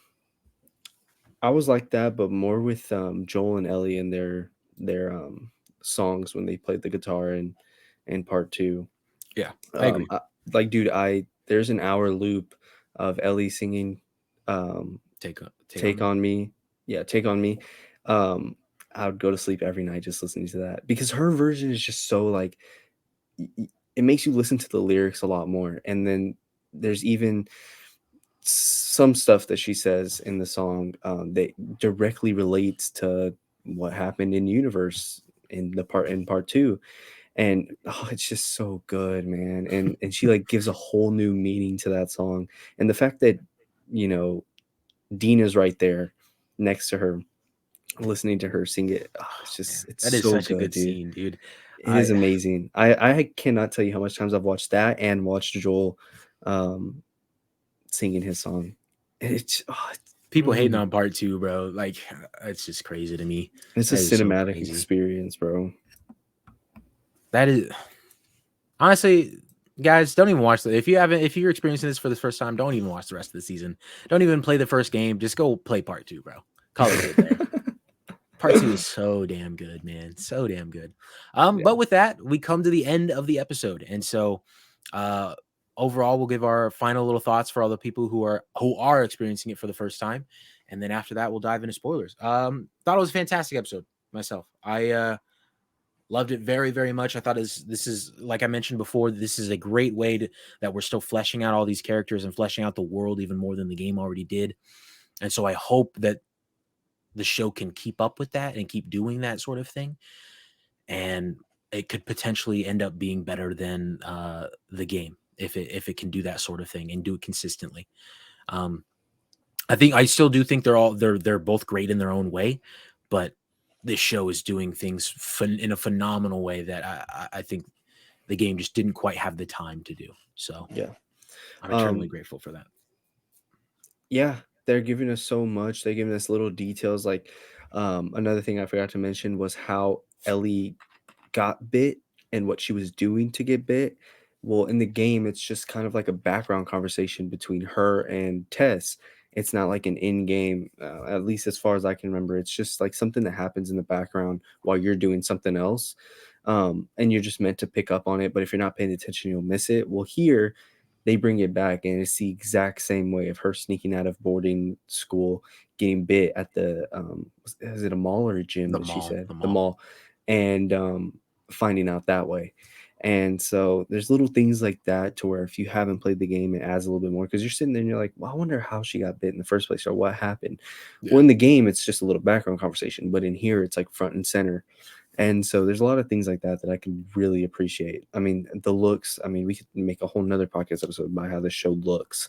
I was like that, but more with Joel and Ellie and their songs when they played the guitar in part two. Yeah, I agree. I, like, dude, I there's an hour loop of Ellie singing um Take on "Take me. on Me." Yeah, "Take on Me." Um, I would go to sleep every night just listening to that because her version is just so like it makes you listen to the lyrics a lot more. And then there's even some stuff that she says in the song that directly relates to what happened in universe in part two. And oh, it's just so good, man. And she like gives a whole new meaning to that song. And the fact that, you know, Dina's right there next to her, listening to her sing it, oh, Oh man, it's that is so such a good, good dude. scene, dude. It is I amazing. I cannot tell you how much times I've watched that and watched Joel um singing his song. People hating Mm, on part 2, bro. Like, it's just crazy to me. it's a That is so cinematic crazy. experience, bro. That is honestly, guys, don't even watch if you're experiencing this for the first time, don't even watch the rest of the season. Don't even play the first game. Just go play part 2, bro. Call it good there. Part 2 is so damn good, man. So damn good. Yeah, But with that, we come to the end of the episode. And so uh overall, we'll give our final little thoughts for all the people who are experiencing it for the first time. And then after that, we'll dive into spoilers. Thought it was a fantastic episode myself. I loved it very, very much. I thought this is like I mentioned before, this is a great way that we're still fleshing out all these characters and fleshing out the world even more than the game already did. And so I hope that the show can keep up with that and keep doing that sort of thing. And it could potentially end up being better than the game if it can do that sort of thing and do it consistently. Um, I still do think they're both great in their own way, but this show is doing things in a phenomenal way that I think the game just didn't quite have the time to do. So yeah. I'm eternally Um, grateful for that. yeah, they're giving us so much. They're giving us little details. Like, another thing I forgot to mention was how Ellie got bit and what she was doing to get bit. Well, in the game, it's just kind of like a background conversation between her and Tess. It's not like an in-game, at least as far as I can remember. It's just like something that happens in the background while you're doing something else, and you're just meant to pick up on it. But if you're not paying attention, you'll miss it. Well, here they bring it back, and it's the exact same way of her sneaking out of boarding school, getting bit at the is it a mall or a gym The that she mall, said the the mall. mall, and finding out that way. And so there's little things like that to where if you haven't played the game, it adds a little bit more because you're sitting there and you're like, well, I wonder how she got bit in the first place or what happened. Well, Yeah, in the game, it's just a little background conversation, but in here, it's like front and center. And so there's a lot of things like that that I can really appreciate. I mean, the looks, I mean, we could make a whole nother podcast episode about how the show looks.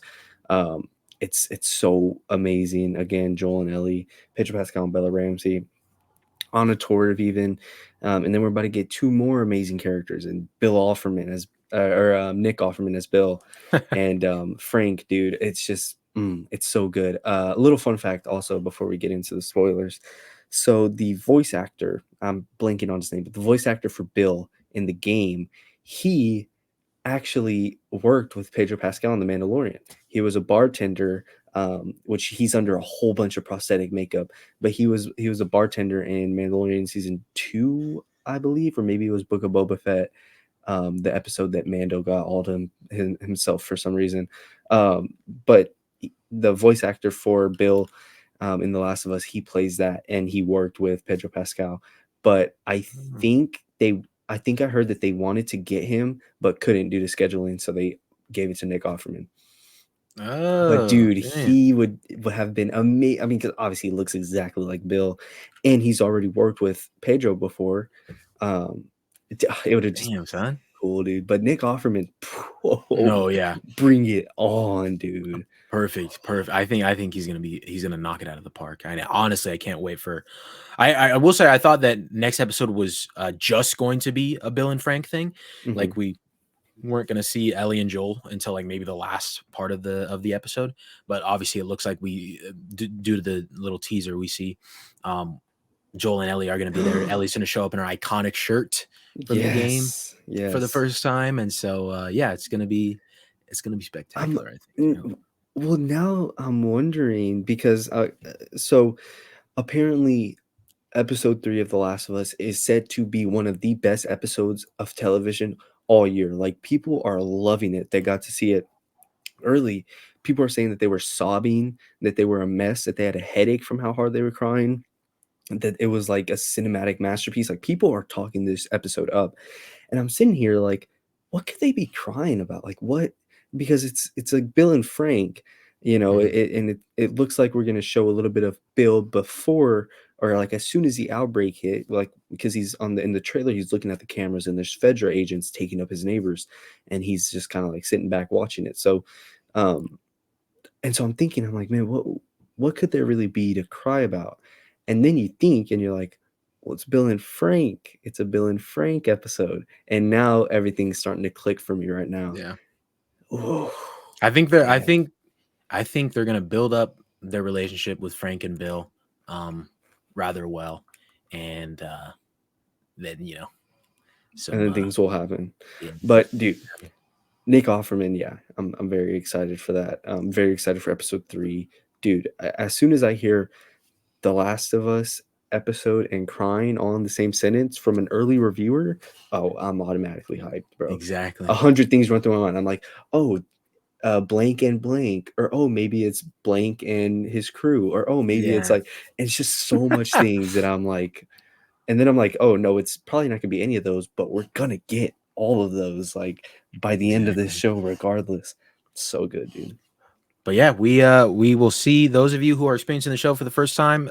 Um, it's so amazing. Again, Joel and Ellie, Pedro Pascal and Bella Ramsey on a tour of even, and then we're about to get two more amazing characters and Bill Offerman as Nick Offerman as Bill, and Frank, dude. It's just it's so good. A little fun fact also before we get into the spoilers. So the voice actor, I'm blanking on his name, but the voice actor for Bill in the game, he actually worked with Pedro Pascal in The Mandalorian. He was a bartender, which he's under a whole bunch of prosthetic makeup, but he was a bartender in Mandalorian season 2, I believe, or maybe it was Book of Boba Fett, the episode that Mando got all to himself for some reason. But the voice actor for Bill in The Last of Us, he plays that, and he worked with Pedro Pascal. But think they, I think I heard that they wanted to get him, but couldn't due to scheduling, so they gave it to Nick Offerman. But Oh, dude, damn. he would have been amazing. I mean, because obviously he looks exactly like Bill, and he's already worked with Pedro before. Um, it would have just Damn, son. cool, dude. But Nick Offerman, No, yeah. bring it on, dude. Perfect. I think he's gonna knock it out of the park. Honestly, I can't wait for. I will say I thought that next episode was just going to be a Bill and Frank thing. Mm-hmm. Like we weren't gonna see Ellie and Joel until like maybe the last part of the episode. But obviously, it looks like we due to the little teaser we see, Joel and Ellie are gonna be there. Ellie's gonna show up in her iconic shirt from the game for the first time, and so yeah, it's gonna be spectacular. I think. You know? Well, now I'm wondering because so apparently episode 3 of The Last of Us is said to be one of the best episodes of television all year. Like people are loving it. They got to see it early. People are saying that they were sobbing, that they were a mess, that they had a headache from how hard they were crying, that it was like a cinematic masterpiece. Like people are talking this episode up. And I'm sitting here like, what could they be crying about? Like what? Because it's like Bill and Frank, you know, it looks like we're gonna show a little bit of Bill before or like as soon as the outbreak hit, like because he's in the trailer, he's looking at the cameras and there's Fedra agents taking up his neighbors, and he's just kind of like sitting back watching it. So, and so I'm thinking, I'm like, man, what could there really be to cry about? And then you think, and you're like, well, it's Bill and Frank. It's a Bill and Frank episode. And now everything's starting to click for me right now. Yeah. Ooh, I think they're gonna build up their relationship with Frank and Bill rather well. And then and then things will happen. Yeah. But dude, Nick Offerman, yeah, I'm very excited for that. I'm very excited for episode 3. Dude, as soon as I hear The Last of Us episode and crying all in the same sentence from an early reviewer, oh, I'm automatically hyped, bro. Exactly. 100 things run through my mind. I'm like, oh, blank and blank, or oh, maybe it's blank and his crew, or oh, maybe it's like, it's just so much things that I'm like, and then I'm like, oh no, it's probably not gonna be any of those, but we're gonna get all of those like by the end of this show, regardless. It's so good, dude. But yeah, we will see those of you who are experiencing the show for the first time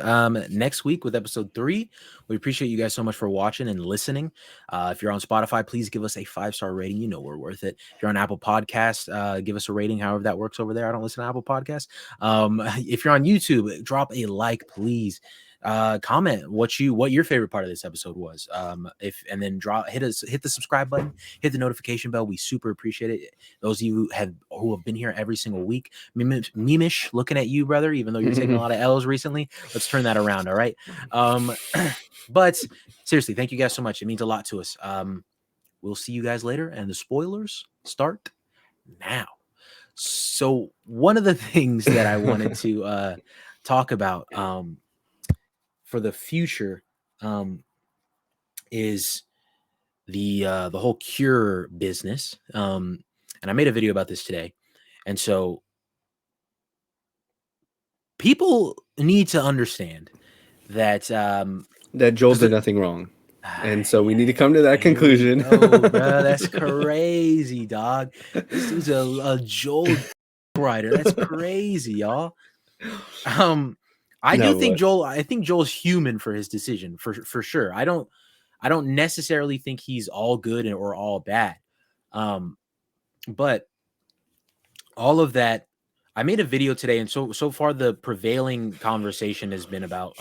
next week with episode 3. We appreciate you guys so much for watching and listening. If you're on Spotify, please give us a 5-star rating. You know we're worth it. If you're on Apple Podcast, give us a rating, however that works over there. I don't listen to Apple Podcasts. If you're on YouTube, drop a like, please. Comment what your favorite part of this episode was. And then hit the subscribe button, hit the notification bell. We super appreciate it. Those of you who have been here every single week. Mimish, looking at you, brother, even though you're taking a lot of L's recently. Let's turn that around, all right? But seriously, thank you guys so much. It means a lot to us. We'll see you guys later, and the spoilers start now. So one of the things that I wanted to talk about for the future is the whole cure business. And I made a video about this today. And so people need to understand that that Joel did nothing wrong. And so we need to come to that conclusion. Oh, bro, that's crazy, dog. This is a Joel writer. That's crazy, y'all. I think Joel's human for his decision, for sure. I don't necessarily think he's all good or all bad. But all of that, I made a video today, and so far the prevailing conversation has been about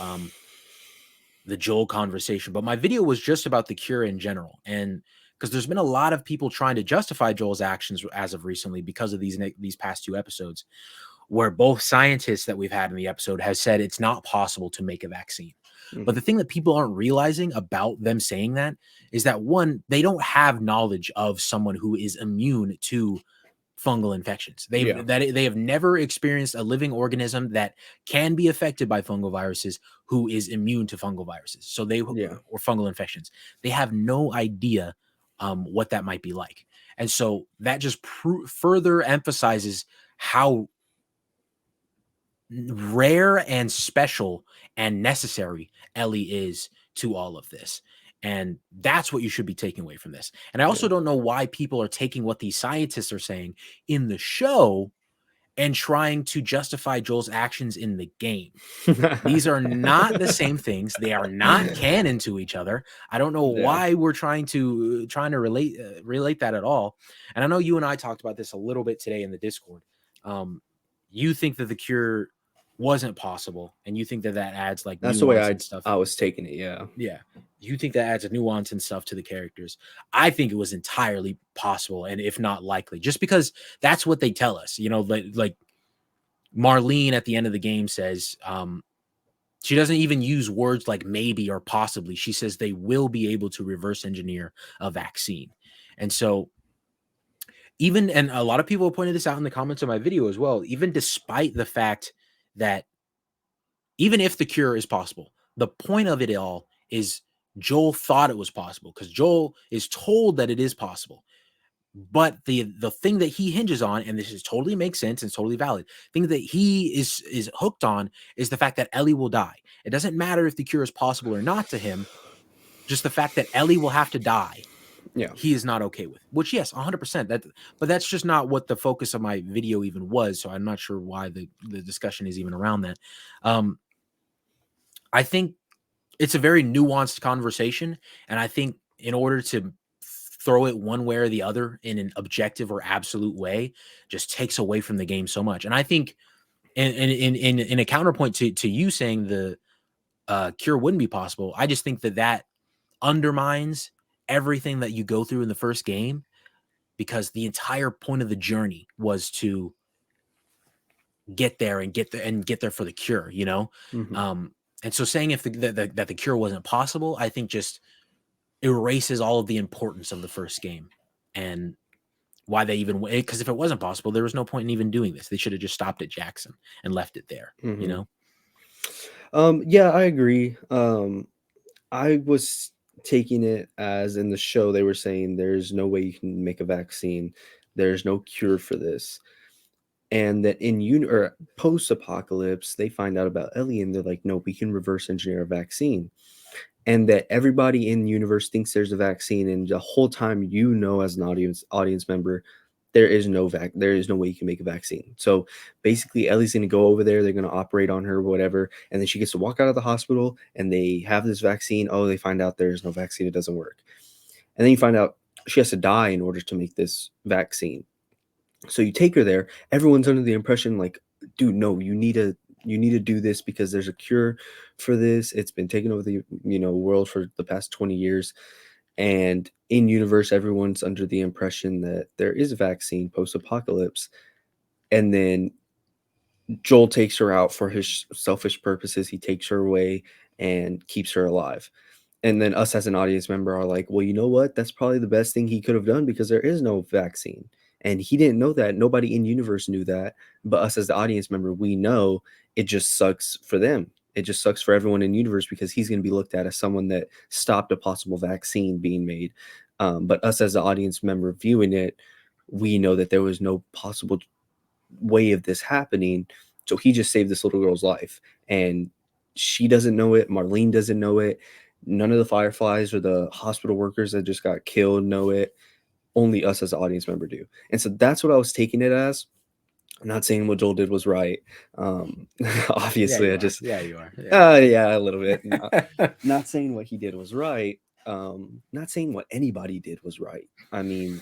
the Joel conversation, but my video was just about the cure in general. And because there's been a lot of people trying to justify Joel's actions as of recently because of these past 2 episodes, where both scientists that we've had in the episode has said it's not possible to make a vaccine. But the thing that people aren't realizing about them saying that is that, one, they don't have knowledge of someone who is immune to fungal infections. They have never experienced a living organism that can be affected by fungal viruses who is immune to fungal viruses. So or fungal infections. They have no idea what that might be like. And so that just further emphasizes how rare and special and necessary Ellie is to all of this. And that's what you should be taking away from this. And I also Yeah. don't know why people are taking what these scientists are saying in the show and trying to justify Joel's actions in the game. These are not the same things. They are not canon to each other. I don't know Yeah. why we're trying to relate that at all. And I know you and I talked about this a little bit today in the Discord. You think that the cure wasn't possible, and you think that that adds like That's the way nuance I and stuff. I was taking it. Yeah. Yeah, you think that adds a nuance and stuff to the characters. I think it was entirely possible, and if not likely, just because that's what they tell us. You know, like Marlene at the end of the game says, she doesn't even use words like maybe or possibly. She says they will be able to reverse engineer a vaccine. And so, even, and a lot of people pointed this out in the comments of my video as well, even despite the fact that even if the cure is possible, the point of it all is Joel thought it was possible because Joel is told that it is possible. But the thing that he hinges on, and this is totally makes sense and totally valid, thing that he is hooked on is the fact that Ellie will die. It doesn't matter if the cure is possible or not to him, just the fact that Ellie will have to die. Yeah. He is not okay with. Which, yes, 100%. But that's just not what the focus of my video even was. So I'm not sure why the discussion is even around that. I think it's a very nuanced conversation, and I think in order to throw it one way or the other in an objective or absolute way just takes away from the game so much. And I think in a counterpoint to you saying the cure wouldn't be possible, I just think that that undermines everything that you go through in the first game, because the entire point of the journey was to get there and get there for the cure, you know. Mm-hmm. And so saying if that the cure wasn't possible, I think just erases all of the importance of the first game and why they even, because if it wasn't possible, there was no point in even doing this. They should have just stopped at Jackson and left it there, you Mm-hmm. know. Yeah, I agree. I was taking it as in the show they were saying there's no way you can make a vaccine. There's no cure for this. And that in or post apocalypse, they find out about Ellie and they're like, no, we can reverse engineer a vaccine. And that everybody in the universe thinks there's a vaccine, and the whole time, you know, as an audience member, there is no way you can make a vaccine. So basically Ellie's going to go over there, they're going to operate on her, whatever, and then she gets to walk out of the hospital and they have this vaccine. Oh, they find out there's no vaccine, it doesn't work. And then you find out she has to die in order to make this vaccine. So you take her there, everyone's under the impression like, dude, no, you need to do this because there's a cure for this. It's been taking over the world for the past 20 years. And in universe, everyone's under the impression that there is a vaccine post-apocalypse. And then Joel takes her out for his selfish purposes. He takes her away and keeps her alive. And then us as an audience member are like, well, you know what? That's probably the best thing he could have done because there is no vaccine. And he didn't know that. Nobody in universe knew that. But us as the audience member, we know it just sucks for them. It just sucks for everyone in universe because he's going to be looked at as someone that stopped a possible vaccine being made. But us as the audience member viewing it, we know that there was no possible way of this happening. So he just saved this little girl's life. And she doesn't know it. Marlene doesn't know it. None of the Fireflies or the hospital workers that just got killed know it. Only us as an audience member do. And so that's what I was taking it as. I'm not saying what Joel did was right. Yeah, Obviously, you I are. just, Yeah, you are. yeah, a little bit. Not saying what he did was right. Not saying what anybody did was right. I mean,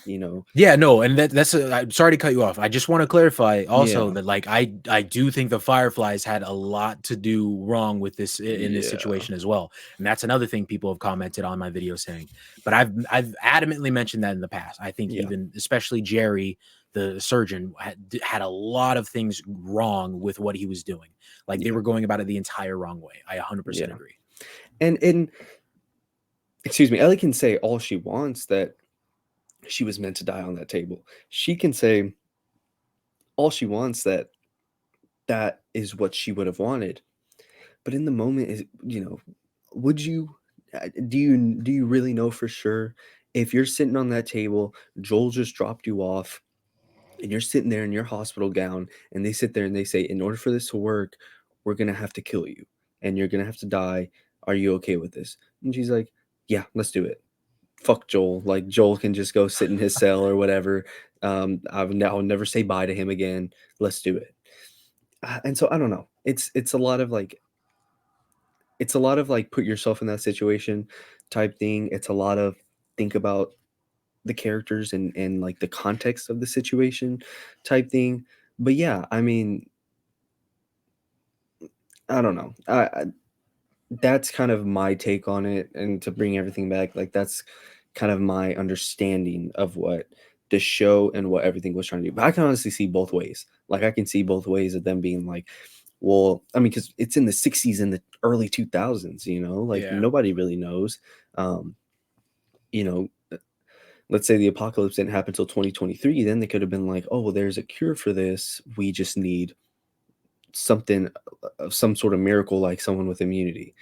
Yeah, no, and that's I'm sorry to cut you off. I just want to clarify also yeah, that like I do think the Fireflies had a lot to do wrong with this in this yeah, situation as well. And that's another thing people have commented on my video saying. But I've adamantly mentioned that in the past. I think yeah, even especially Jerry, the surgeon, had a lot of things wrong with what he was doing. Like they yeah, were going about it the entire wrong way. I 100% yeah. agree. And excuse me, Ellie can say all she wants that she was meant to die on that table. She can say all she wants that that is what she would have wanted. But in the moment, is would you do you really know for sure if you're sitting on that table, Joel just dropped you off, and you're sitting there in your hospital gown, and they sit there and they say, in order for this to work, we're gonna have to kill you, and you're gonna have to die. Are you okay with this? And she's like, yeah, let's do it. Fuck Joel. Like, Joel can just go sit in his cell or whatever. I'll never say bye to him again. Let's do it. And so I don't know. It's a lot of like, put yourself in that situation type thing. It's a lot of think about the characters and like the context of the situation type thing. But yeah, I mean, I don't know. That's kind of my take on it. And to bring everything back, like, that's kind of my understanding of what the show and what everything was trying to do. But I can honestly see both ways. Like, I can see both ways of them being like, well, I mean, because it's in the 60s and the early 2000s, like, Yeah. nobody really knows. Um, you know, let's say the apocalypse didn't happen until 2023, then they could have been like, oh, well, there's a cure for this. We just need something of some sort of miracle, like someone with immunity.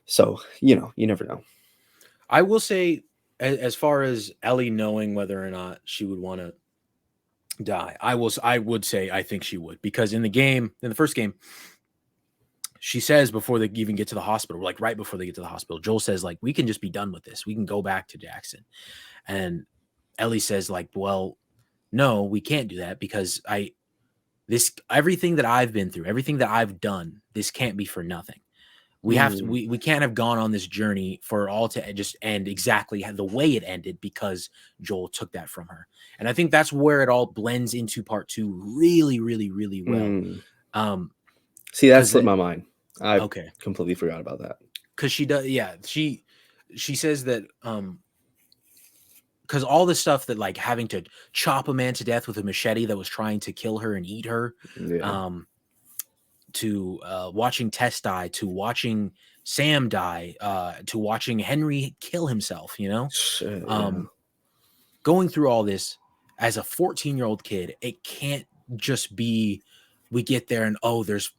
So, you never know. I will say, as far as Ellie knowing whether or not she would want to die, I would say I think she would, because in the first game, she says before they even get to the hospital, like right before they get to the hospital, Joel says like, we can just be done with this. We can go back to Jackson. And Ellie says like, well, no, we can't do that, because everything that I've been through, everything that I've done, this can't be for nothing. We have to, we can't have gone on this journey for all to just end exactly the way it ended, because Joel took that from her. And I think that's where it all blends into part 2 really, really, really well. See, that slipped my mind. I Okay. completely forgot about that. Because she does, yeah. She says that because all the stuff that, like, having to chop a man to death with a machete that was trying to kill her and eat her, Yeah. to watching Tess die, to watching Sam die, to watching Henry kill himself, Shit, yeah. Going through all this as a 14-year-old kid, it can't just be we get there and, oh, there's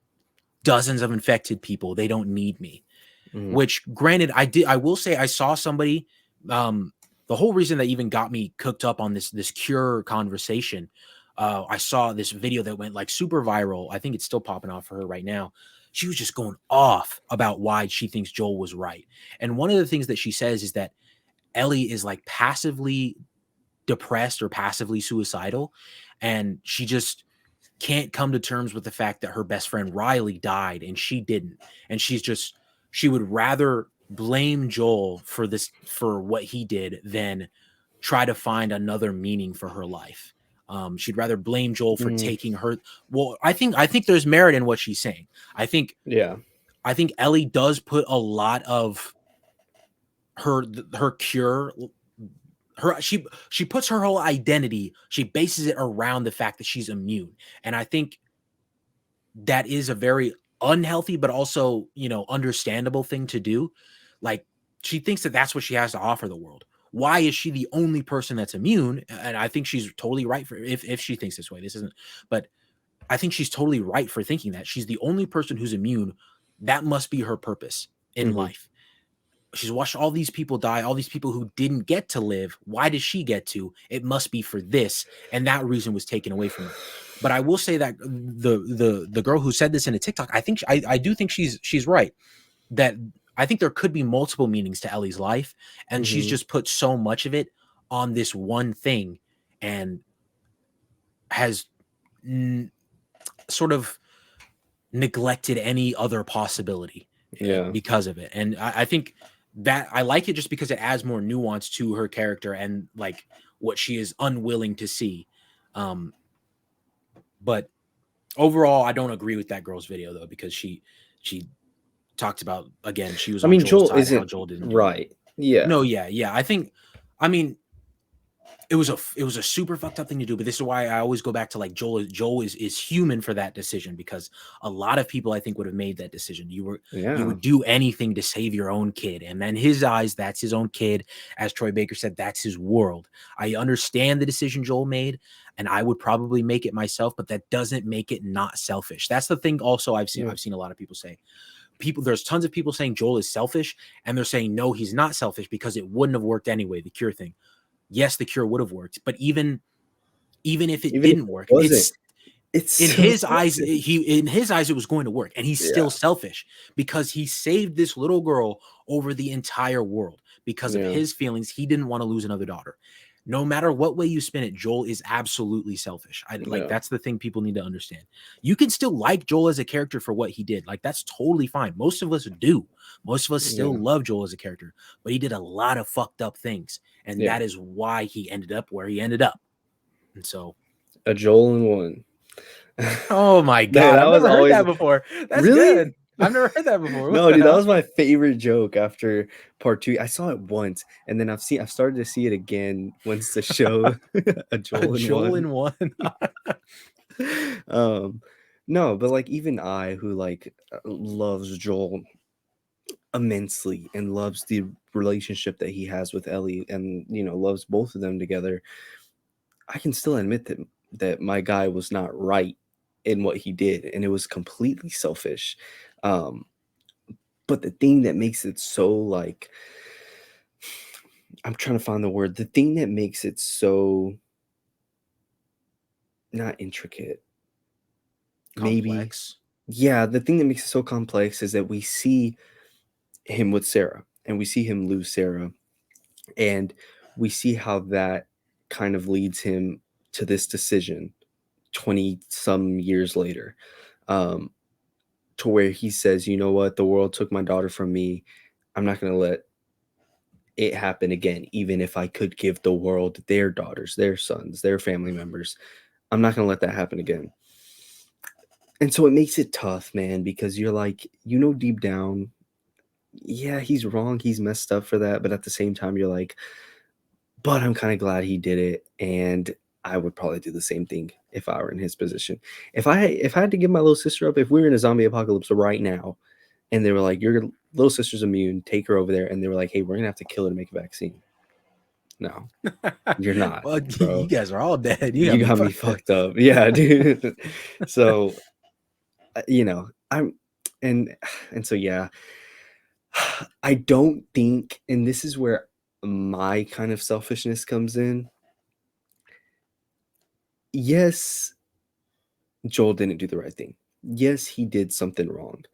dozens of infected people, they don't need me. Which, granted, I will say I saw somebody, the whole reason that even got me cooked up on this cure conversation, I saw this video that went like super viral. I think it's still popping off for her right now. She was just going off about why she thinks Joel was right. And one of the things that she says is that Ellie is like passively depressed or passively suicidal, and she just can't come to terms with the fact that her best friend Riley died and she didn't. And she would rather blame Joel for what he did than try to find another meaning for her life. She'd rather blame Joel for taking her. Well, I think there's merit in what she's saying. I think Ellie does put a lot of her cure. She puts her whole identity, she bases it around the fact that she's immune. And I think that is a very unhealthy, but also, understandable thing to do. Like, she thinks that that's what she has to offer the world. Why is she the only person that's immune? And I think she's totally right for if she thinks this way. This isn't, but I think she's totally right for thinking that she's the only person who's immune. That must be her purpose in life. She's watched all these people die, all these people who didn't get to live. Why does she get to? It must be for this. And that reason was taken away from her. But I will say that the girl who said this in a TikTok, I do think she's right. That I think there could be multiple meanings to Ellie's life, and she's just put so much of it on this one thing, and has sort of neglected any other possibility because of it. And I think that I like it just because it adds more nuance to her character and like what she is unwilling to see. But overall, I don't agree with that girl's video though, because she talked about, again, she was on Joel's side, how Joel didn't do right. Yeah. No, yeah. I mean, it was a super fucked up thing to do, but this is why I always go back to like Joel is human for that decision, because a lot of people I think would have made that decision. You would do anything to save your own kid, and then his eyes, that's his own kid. As Troy Baker said, that's his world. I understand the decision Joel made, and I would probably make it myself, but that doesn't make it not selfish. That's the thing. Also, I've seen a lot of people say. There's tons of people saying Joel is selfish, and they're saying no, he's not selfish because it wouldn't have worked anyway. The cure thing. Yes, the cure would have worked, but even even if it Even if didn't it work. wasn't, it's In still his eyes, selfish. in his eyes, it was going to work, and he's still Yeah. selfish because he saved this little girl over the entire world because of Yeah. his feelings. He didn't want to lose another daughter. No matter what way you spin it, Joel is absolutely selfish. Yeah. That's the thing people need to understand. You can still like Joel as a character for what he did. Like, that's totally fine. Most of us do. Most of us still Yeah. love Joel as a character, but he did a lot of fucked up things, and Yeah. that is why he ended up where he ended up. And so, A Joel in one. oh my Dude, God, that I've was never heard always that before. That's really. good. I've never heard that before. What No, the dude, that hell? was my favorite joke after part 2. I saw it once, and then I've started to see it again once the show a Joel in Joel one. in one. No, but like even I, who like loves Joel immensely and loves the relationship that he has with Ellie, and loves both of them together, I can still admit that my guy was not right in what he did, and it was completely selfish. But the thing that makes it so like, I'm trying to find the word. The thing that makes it so not intricate, maybe. Complex. Yeah, the thing that makes it so complex is that we see him with Sarah, and we see him lose Sarah, and we see how that kind of leads him to this decision 20 some years later, um, to where he says, you know what, the world took my daughter from me. I'm not going to let it happen again, even if I could give the world their daughters, their sons, their family members. I'm not going to let that happen again. And so it makes it tough, man, because you're like, deep down, yeah, he's wrong. He's messed up for that. But at the same time, you're like, but I'm kind of glad he did it. And I would probably do the same thing if I were in his position. If I had to give my little sister up, if we were in a zombie apocalypse right now, and they were like, your little sister's immune, take her over there. And they were like, hey, we're going to have to kill her to make a vaccine. No, you're not, Well, you bro. guys are all dead. You You got me fucked up. Yeah, dude. So, I'm, and so, yeah, I don't think, and this is where my kind of selfishness comes in. Yes, Joel didn't do the right thing. Yes, he did something wrong.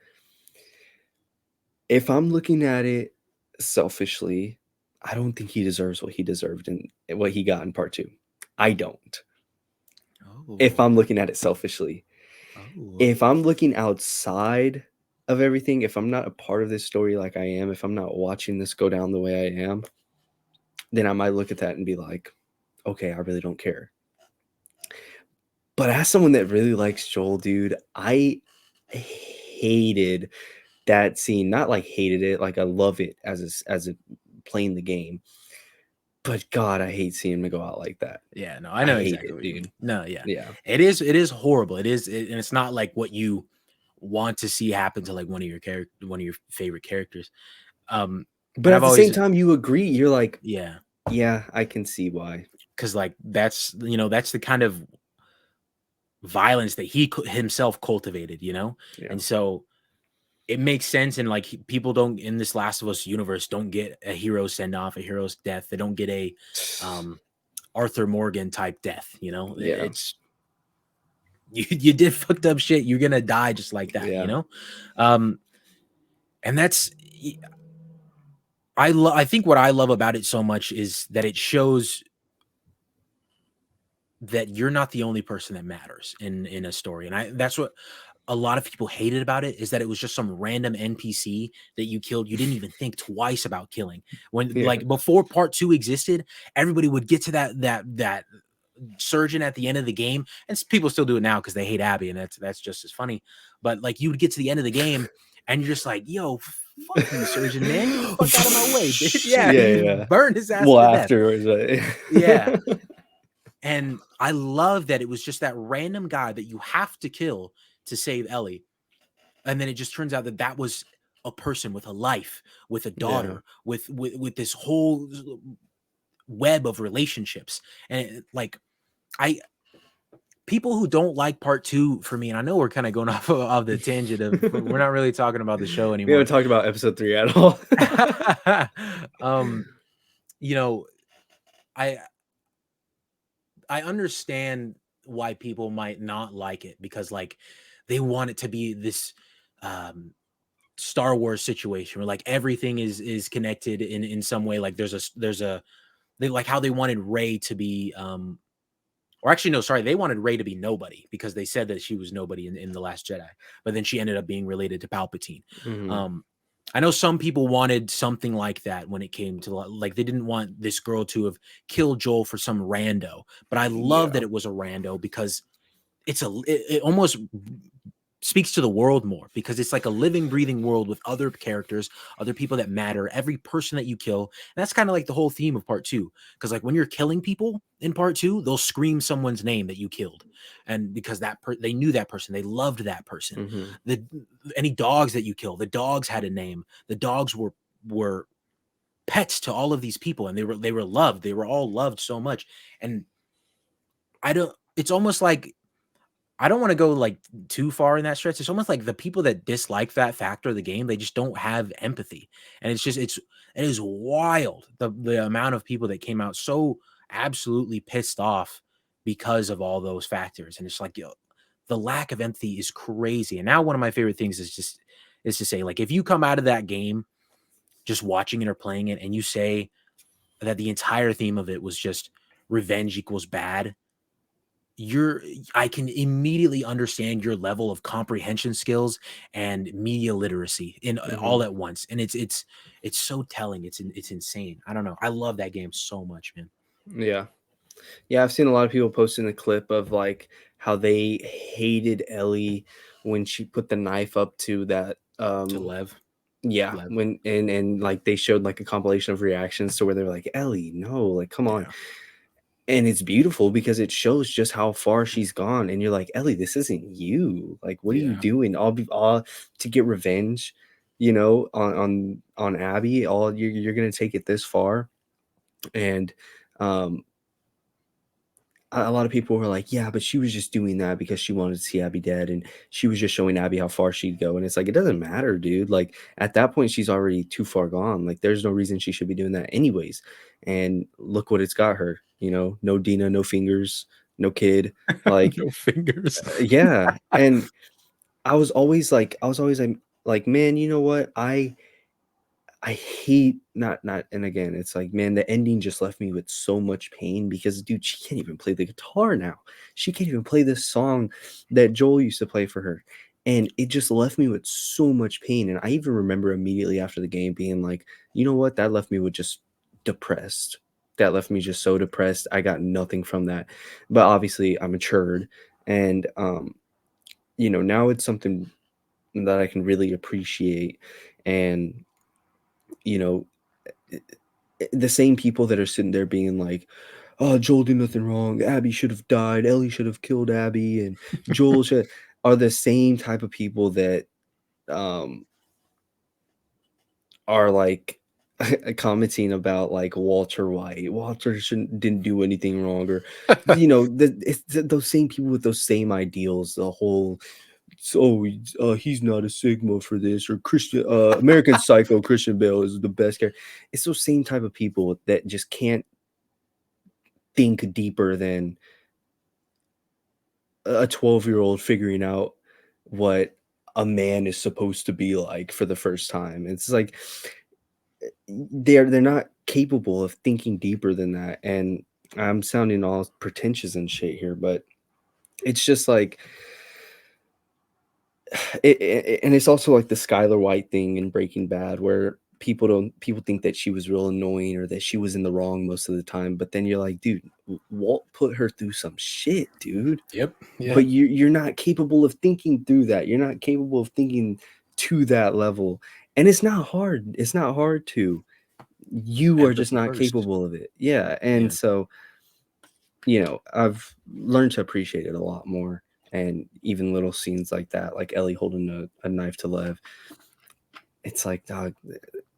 If I'm looking at it selfishly, I don't think he deserves what he deserved and what he got in part 2. I don't. If I'm looking at it selfishly. If I'm looking outside of everything, if I'm not a part of this story like I am, if I'm not watching this go down the way I am, then I might look at that and be like, okay, I really don't care. But as someone that really likes Joel, dude, I hated that scene. Not like hated it, like I love it as a playing the game. But God, I hate seeing him go out like that. Yeah, no, I know hate exactly it, what you dude. mean. No, yeah. Yeah. It is horrible. It is, and it's not like what you want to see happen to like one of your favorite characters. And But I've at the same always, time, you agree. You're like, yeah, yeah, I can see why. because like that's the kind of violence that he himself cultivated, Yeah. and so it makes sense. And like people don't in this Last of Us universe don't get a hero send off, a hero's death. They don't get a Arthur Morgan type death. Yeah. It's you did fucked up shit. You're gonna die just like that. Yeah. And that's I think what I love about it so much is that it shows that you're not the only person that matters in a story. And that's what a lot of people hated about it, is that it was just some random NPC that you killed. You didn't even think twice about killing. When Yeah. like before part 2 existed, everybody would get to that surgeon at the end of the game, and people still do it now because they hate Abby, and that's just as funny. But like you would get to the end of the game and you're just like, yo, fuck you, surgeon man, get the fuck out of my way, bitch. Yeah, you burn his ass to death. Afterwards, Yeah. And I love that it was just that random guy that you have to kill to save Ellie. And then it just turns out that was a person with a life, with a daughter, with this whole web of relationships. And like people who don't like part 2 for me, and I know we're kind of going off of the tangent of we're not really talking about the show anymore. We haven't talked about episode 3 at all. I understand why people might not like it because like they want it to be this um Star Wars situation where like everything is connected in some way. Like there's a they like how they wanted Rey to be or actually no, sorry, they wanted Rey to be nobody because they said that she was nobody in the Last Jedi, but then she ended up being related to Palpatine. Mm-hmm. Um I know some people wanted something like that when it came to like they didn't want this girl to have killed Joel for some rando, but I love that Yeah. it was a rando because it almost speaks to the world more because it's like a living, breathing world with other characters, other people that matter, every person that you kill. And that's kind of like the whole theme of part two. Because like when you're killing people in part two, they'll scream someone's name that you killed. And because they knew that person, they loved that person. Mm-hmm. The any dogs that you kill, the dogs had a name. The dogs were pets to all of these people and they were loved. They were all loved so much. And I don't it's almost like I don't want to go like too far in that stretch. It's almost like the people that dislike that factor of the game, they just don't have empathy. And it is wild the amount of people that came out so absolutely pissed off because of all those factors. And it's like, yo, the lack of empathy is crazy. And now one of my favorite things is to say, like, if you come out of that game just watching it or playing it and you say that the entire theme of it was just revenge equals bad, you're I can immediately understand your level of comprehension skills and media literacy in Mm-hmm. all at once. And it's so telling. It's insane. I don't know. I love that game so much, man. Yeah. Yeah, I've seen a lot of people posting a clip of like how they hated Ellie when she put the knife up to that To Lev. yeah, Lev. when and like they showed like a compilation of reactions to where they're like, Ellie, no, like come on. Yeah. And it's beautiful because it shows just how far she's gone. And you're like, Ellie, this isn't you. Like, what are you Yeah. doing? All to get revenge, on Abby. All you're gonna take it this far. And um a lot of people were like, yeah, but she was just doing that because she wanted to see Abby dead, and she was just showing Abby how far she'd go. And it's like, it doesn't matter, dude. Like at that point, she's already too far gone. Like there's no reason she should be doing that anyways. And look what it's got her. No Dina, no fingers, no kid. Like, No fingers. yeah. And I was always like, man, you know what? I hate not and again, it's like, man, the ending just left me with so much pain because dude, she can't even play the guitar now. She can't even play this song that Joel used to play for her. And it just left me with so much pain. And I even remember immediately after the game being like, you know what? That left me with just depressed. That left me just so depressed. I got nothing from that. But obviously I matured and now it's something that I can really appreciate. And you know the same people that are sitting there being like, "Oh, Joel did nothing wrong. Abby should have died. Ellie should have killed Abby, and Joel should," are the same type of people that um, are like commenting about like Walter White. Walter didn't do anything wrong, or those same people with those same ideals. The whole, so he's not a Sigma for this, or Christian American Psycho Christian Bale is the best character. It's those same type of people that just can't think deeper than a 12-year-old figuring out what a man is supposed to be like for the first time. It's like they're not capable of thinking deeper than that. And I'm sounding all pretentious and shit here, but it's just like and it's also like the Skylar White thing in Breaking Bad, where people think that she was real annoying or that she was in the wrong most of the time. But then you're like, dude, Walt put her through some shit, dude. Yep. Yeah. But you're not capable of thinking through that. You're not capable of thinking to that level. And it's not hard. It's not hard to. You are just Empathy not first. capable of it. Yeah. And Yeah. so, I've learned to appreciate it a lot more. And even little scenes like that, like Ellie holding a knife to Lev, it's like, dog.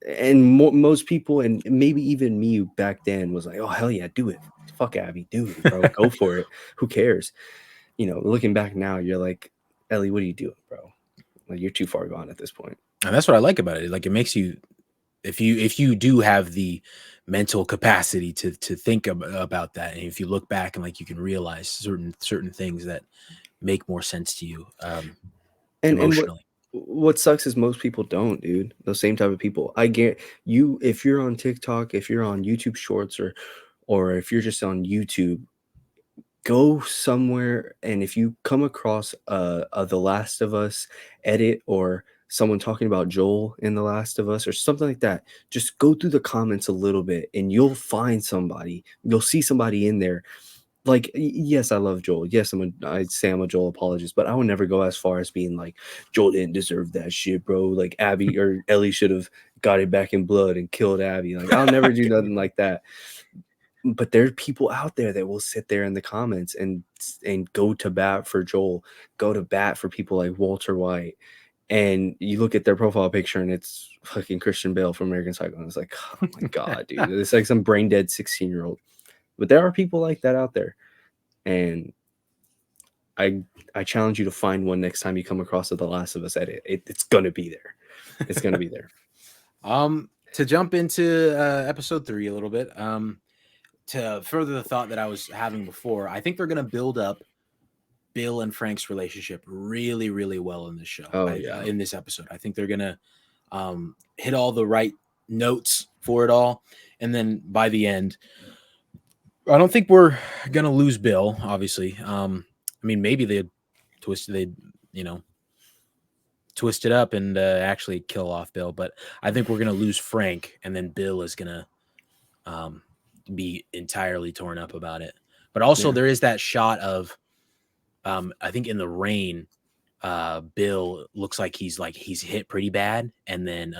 And most people, and maybe even me back then, was like, oh, hell yeah, do it. Fuck Abby, do it, bro. Go for it. Who cares? Looking back now, you're like, Ellie, what are you doing, bro? Like, you're too far gone at this point. And that's what I like about it. Like it makes you if you do have the mental capacity to think about that. And if you look back and like you can realize certain things that make more sense to you And emotionally. what sucks is most people don't, dude. Those same type of people. I get you if you're on TikTok, if you're on YouTube Shorts, or if you're just on YouTube, go somewhere, and if you come across a The Last of Us edit, or someone talking about Joel in The Last of Us or something like that, just go through the comments a little bit and you'll find somebody. You'll see somebody in there. Like, yes, I love Joel. Yes, I'd say I'm a Joel apologist, but I would never go as far as being like, Joel didn't deserve that shit, bro. Like Abby or Ellie should have got it back in blood and killed Abby. Like, I'll never do nothing like that. But there are people out there that will sit there in the comments and go to bat for Joel, go to bat for people like Walter White. And you look at their profile picture and it's fucking Christian Bale from American Psycho. And it's like, oh my God, dude. It's like some brain dead 16-year-old. But there are people like that out there. And I challenge you to find one next time you come across The Last of Us edit. It's gonna be there. It's gonna be there. To jump into episode 3 a little bit, to further the thought that I was having before, I think they're gonna build up Bill and Frank's relationship really, really well in this show. Oh yeah. In this episode, I think they're gonna hit all the right notes for it all, and then by the end, I don't think we're gonna lose Bill. Obviously, I mean maybe they you know twist it up and actually kill off Bill, but I think we're gonna lose Frank, and then Bill is gonna be entirely torn up about it. But also, there is that shot of I think in the rain, Bill looks like he's hit pretty bad, and then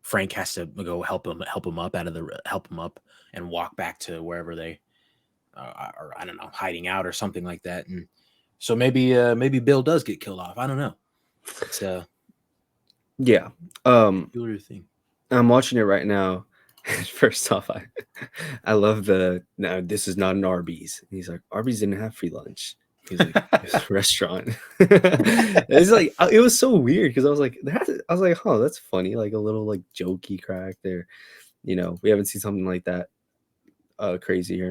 Frank has to go help him up and walk back to wherever they or I don't know, hiding out or something like that. And so maybe Bill does get killed off. I don't know. It's a yeah. peculiar thing. I'm watching it right now. First off, I love no, this is not an Arby's. And he's like, Arby's didn't have free lunch. He's like, it's a restaurant. It's like, it was so weird because I was like, oh, that's funny, like a little like jokey crack there. You know, we haven't seen something like that crazy here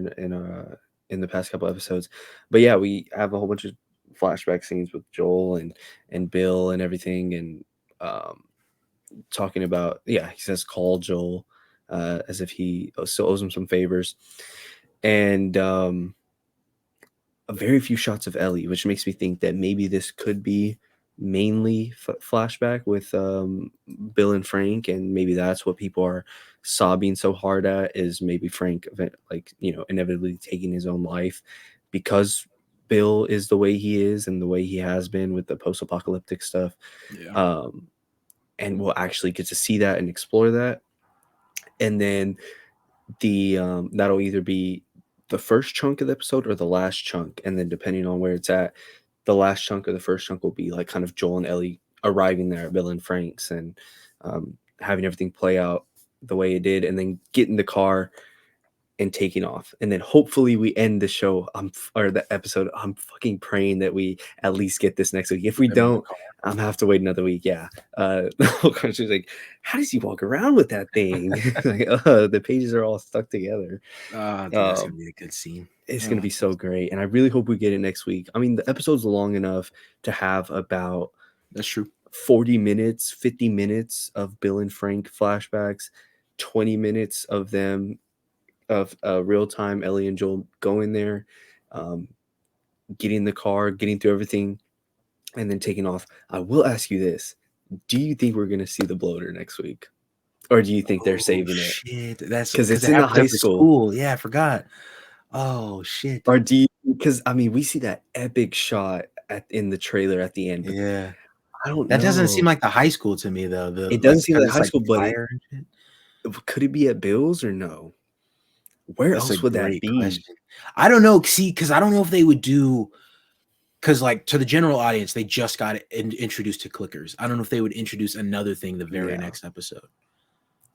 in the past couple episodes. But yeah, we have a whole bunch of flashback scenes with Joel and Bill and everything, and talking about, he says call Joel, as if he still owes him some favors, and a very few shots of Ellie, which makes me think that maybe this could be mainly flashback with Bill and Frank, and maybe that's what people are sobbing so hard at, is maybe Frank, like, inevitably taking his own life because Bill is the way he is and the way he has been with the post-apocalyptic stuff. And we'll actually get to see that and explore that. And then that'll either be the first chunk of the episode or the last chunk, and then depending on where it's at, the last chunk or the first chunk will be like kind of Joel and Ellie arriving there at Bill and Frank's, and having everything play out the way it did, and then get in the car and taking off. And then hopefully we end the show or the episode. I'm fucking praying that we at least get this next week. If we don't, I'm gonna have to wait another week. Yeah. The whole country's like, how does he walk around with that thing? Like, the pages are all stuck together. Dude, that's gonna be a good scene. It's gonna be so great, and I really hope we get it next week. I mean, the episode's long enough to have about, that's true, 40 minutes, 50 minutes of Bill and Frank flashbacks, 20 minutes of them of real time Ellie and Joel going there, getting in the car, getting through everything, and then taking off. I will ask you this: do you think we're gonna see the bloater next week, or do you think they're saving it? That's because it's in the high school. Yeah, I forgot. Oh shit! Or do you? Because I mean, we see that epic shot in the trailer at the end. Yeah, I don't know. That doesn't seem like the high school to me though. It doesn't seem like high school, but could it be at Bill's or no? Where else would that be? Question. I don't know. See, because I don't know if they would do, because like to the general audience, they just got introduced to clickers. I don't know if they would introduce another thing the very next episode.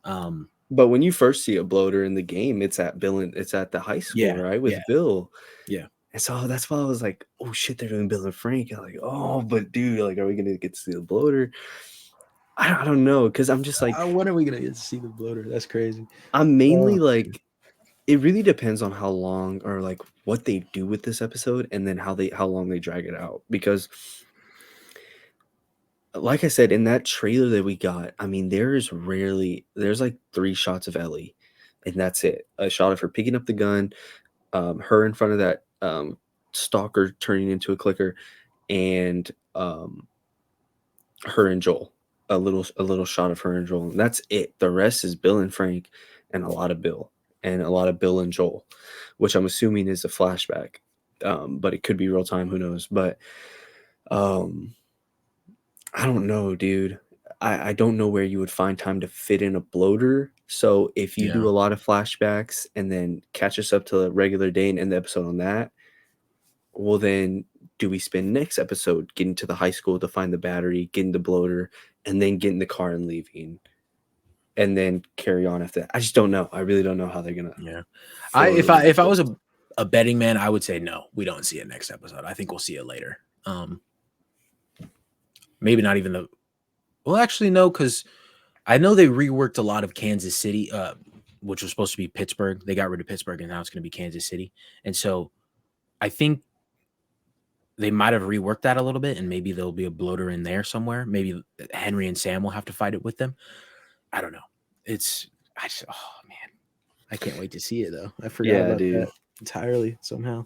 But when you first see a bloater in the game, it's at the high school, right? With Bill. Yeah. And so that's why I was like, oh shit, they're doing Bill and Frank. I'm like, oh, but dude, like, are we gonna get to see the bloater? I don't know, because I'm just like, When are we gonna get to see the bloater? That's crazy. I'm mainly Oh, like, it really depends on how long or like what they do with this episode, and then how long they drag it out. Because, like I said, in that trailer that we got, I mean, there's like 3 shots of Ellie, and that's it. A shot of her picking up the gun, her in front of that stalker turning into a clicker, and her and Joel. A little shot of her and Joel. And that's it. The rest is Bill and Frank, and a lot of Bill, and a lot of Bill and Joel, which I'm assuming is a flashback. But it could be real time. Who knows? But um, I don't know, dude. I don't know where you would find time to fit in a bloater. So if you do yeah. a lot of flashbacks and then catch us up to the regular day and end the episode on that, well then do we spend next episode getting to the high school to find the battery, getting the bloater, and then getting the car and leaving, and then carry on after that? I just don't know. I really don't know how they're gonna Yeah. flow it If I with was this. a betting man, I would say no, we don't see it next episode. I think we'll see it later. Maybe not even the well, actually, no, because I know they reworked a lot of Kansas City, which was supposed to be Pittsburgh. They got rid of Pittsburgh and now it's gonna be Kansas City. And so I think they might have reworked that a little bit, and maybe there'll be a bloater in there somewhere. Maybe Henry and Sam will have to fight it with them. I don't know. Oh man, I can't wait to see it though. I forgot Yeah, about dude. that entirely somehow.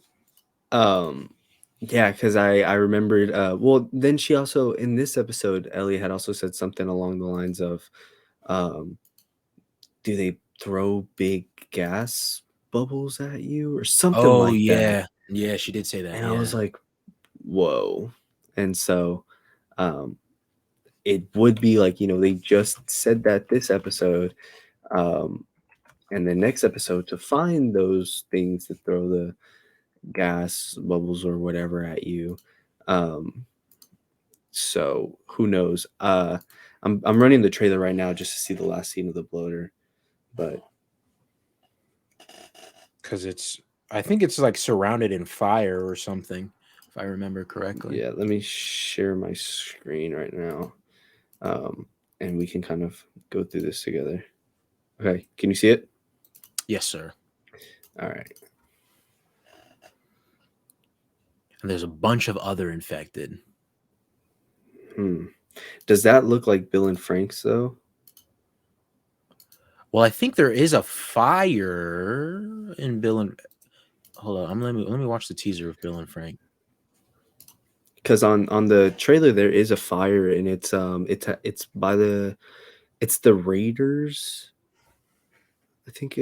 Um, yeah, because I remembered. Well, then she also in this episode, Ellie had also said something along the lines of, um, "Do they throw big gas bubbles at you or something Oh like that?" yeah, yeah, she did say that. And I was Yeah. like, "Whoa!" And so, um, it would be like, they just said that this episode, um, and the next episode to find those things that throw the gas bubbles or whatever at you. Um, so who knows? I'm running the trailer right now just to see the last scene of the bloater, but Because I think it's like surrounded in fire or something, if I remember correctly. yeah, let me share my screen right now, um, and we can kind of go through this together. Okay, can you see it? Yes, sir. All right. And there's a bunch of other infected. Does that look like Bill and Frank's though? Well, I think there is a fire in Bill and. Hold on, let me watch the teaser of Bill and Frank. Because on the trailer there is a fire, and it's by it's the Raiders. I think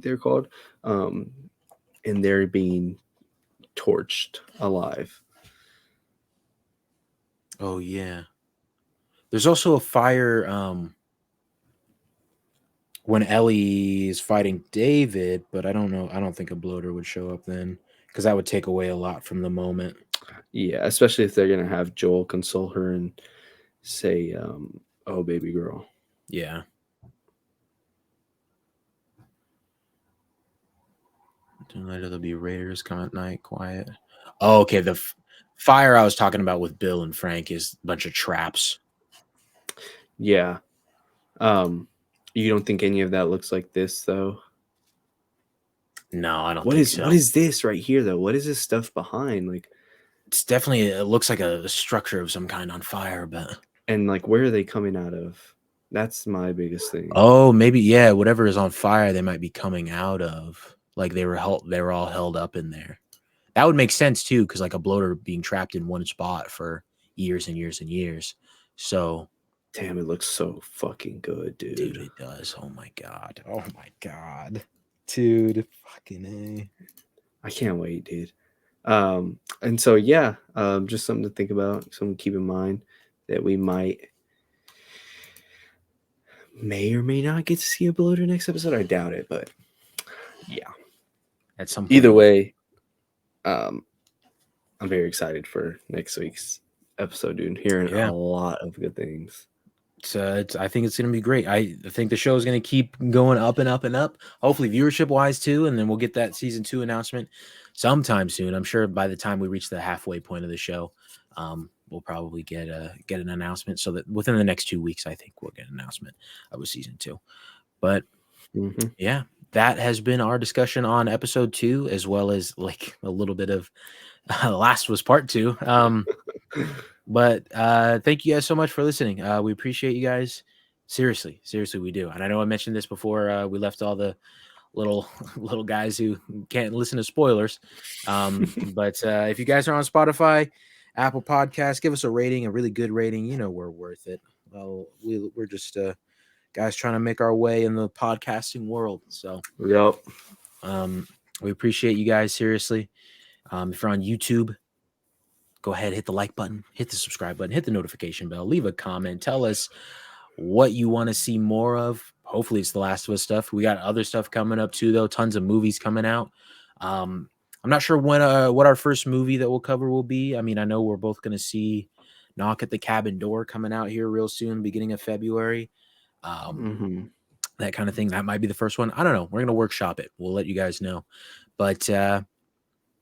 they're called, um, and they're being torched alive. Oh yeah. There's also a fire when Ellie is fighting David, but I don't know. I don't think a bloater would show up then because that would take away a lot from the moment. Yeah, especially if they're gonna have Joel console her and say, "Oh, baby girl." Yeah. Later there'll be Raiders come at night, quiet. Oh, okay. The fire I was talking about with Bill and Frank is a bunch of traps. Yeah. You don't think any of that looks like this though? No, I don't What think is so. what is this right here though? What is this stuff behind? Like, It's definitely it looks like a structure of some kind on fire, but and like, where are they coming out of? That's my biggest thing. oh, maybe yeah, whatever is on fire, they might be coming out of. Like they were all held up in there. That would make sense too, because like a bloater being trapped in one spot for years and years and years. So, Damn, it looks so fucking good, dude. dude, it does. Oh my god. Oh my god, dude, fucking a. I can't wait, dude. And so yeah, just something to think about, something to keep in mind that we may or may not get to see a bloater next episode. I doubt it, but yeah. At some point, Either way, I'm very excited for next week's episode, dude. Hearing yeah. a lot of good things. I think it's going to be great. I think the show is going to keep going up and up and up. Hopefully, viewership wise too, and then we'll get that season 2 announcement sometime soon. I'm sure by the time we reach the halfway point of the show, we'll we'll probably get an announcement, so that within the next 2 weeks, I think we'll get an announcement of a season 2. But yeah, that has been our discussion on episode 2, as well as like a little bit of Last was part 2. But thank you guys so much for listening. We appreciate you guys. Seriously, we do. And I know I mentioned this before. We left all the little guys who can't listen to spoilers. But if you guys are on Spotify, Apple Podcasts, give us a rating, a really good rating. You know we're worth it. Well, we're just guys trying to make our way in the podcasting world. So yep. We appreciate you guys, seriously. If you're on YouTube, go ahead, hit the like button, hit the subscribe button, hit the notification bell, leave a comment, tell us what you want to see more of. Hopefully it's The Last of Us stuff. We got other stuff coming up too, though. Tons of movies coming out. I'm not sure when what our first movie that we'll cover will be. I mean, I know we're both going to see Knock at the Cabin Door coming out here real soon, beginning of February. That kind of thing. That might be the first one. I don't know. We're going to workshop it. We'll let you guys know. But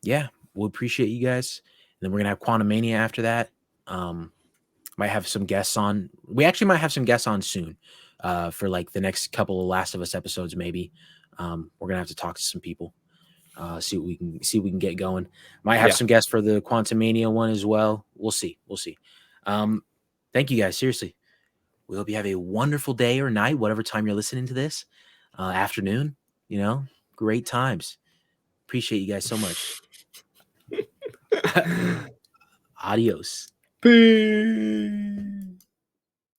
yeah, we'll appreciate you guys. And then we're going to have Quantum Mania after that. Might have some guests on. We actually might have some guests on soon for like the next couple of Last of Us episodes, maybe. We're going to have to talk to some people. See what we can get going. Might have some guests for the Quantum Mania one as well. We'll see. Thank you guys. Seriously. We hope you have a wonderful day or night, whatever time you're listening to this. Afternoon, great times. Appreciate you guys so much. Adios. Peace.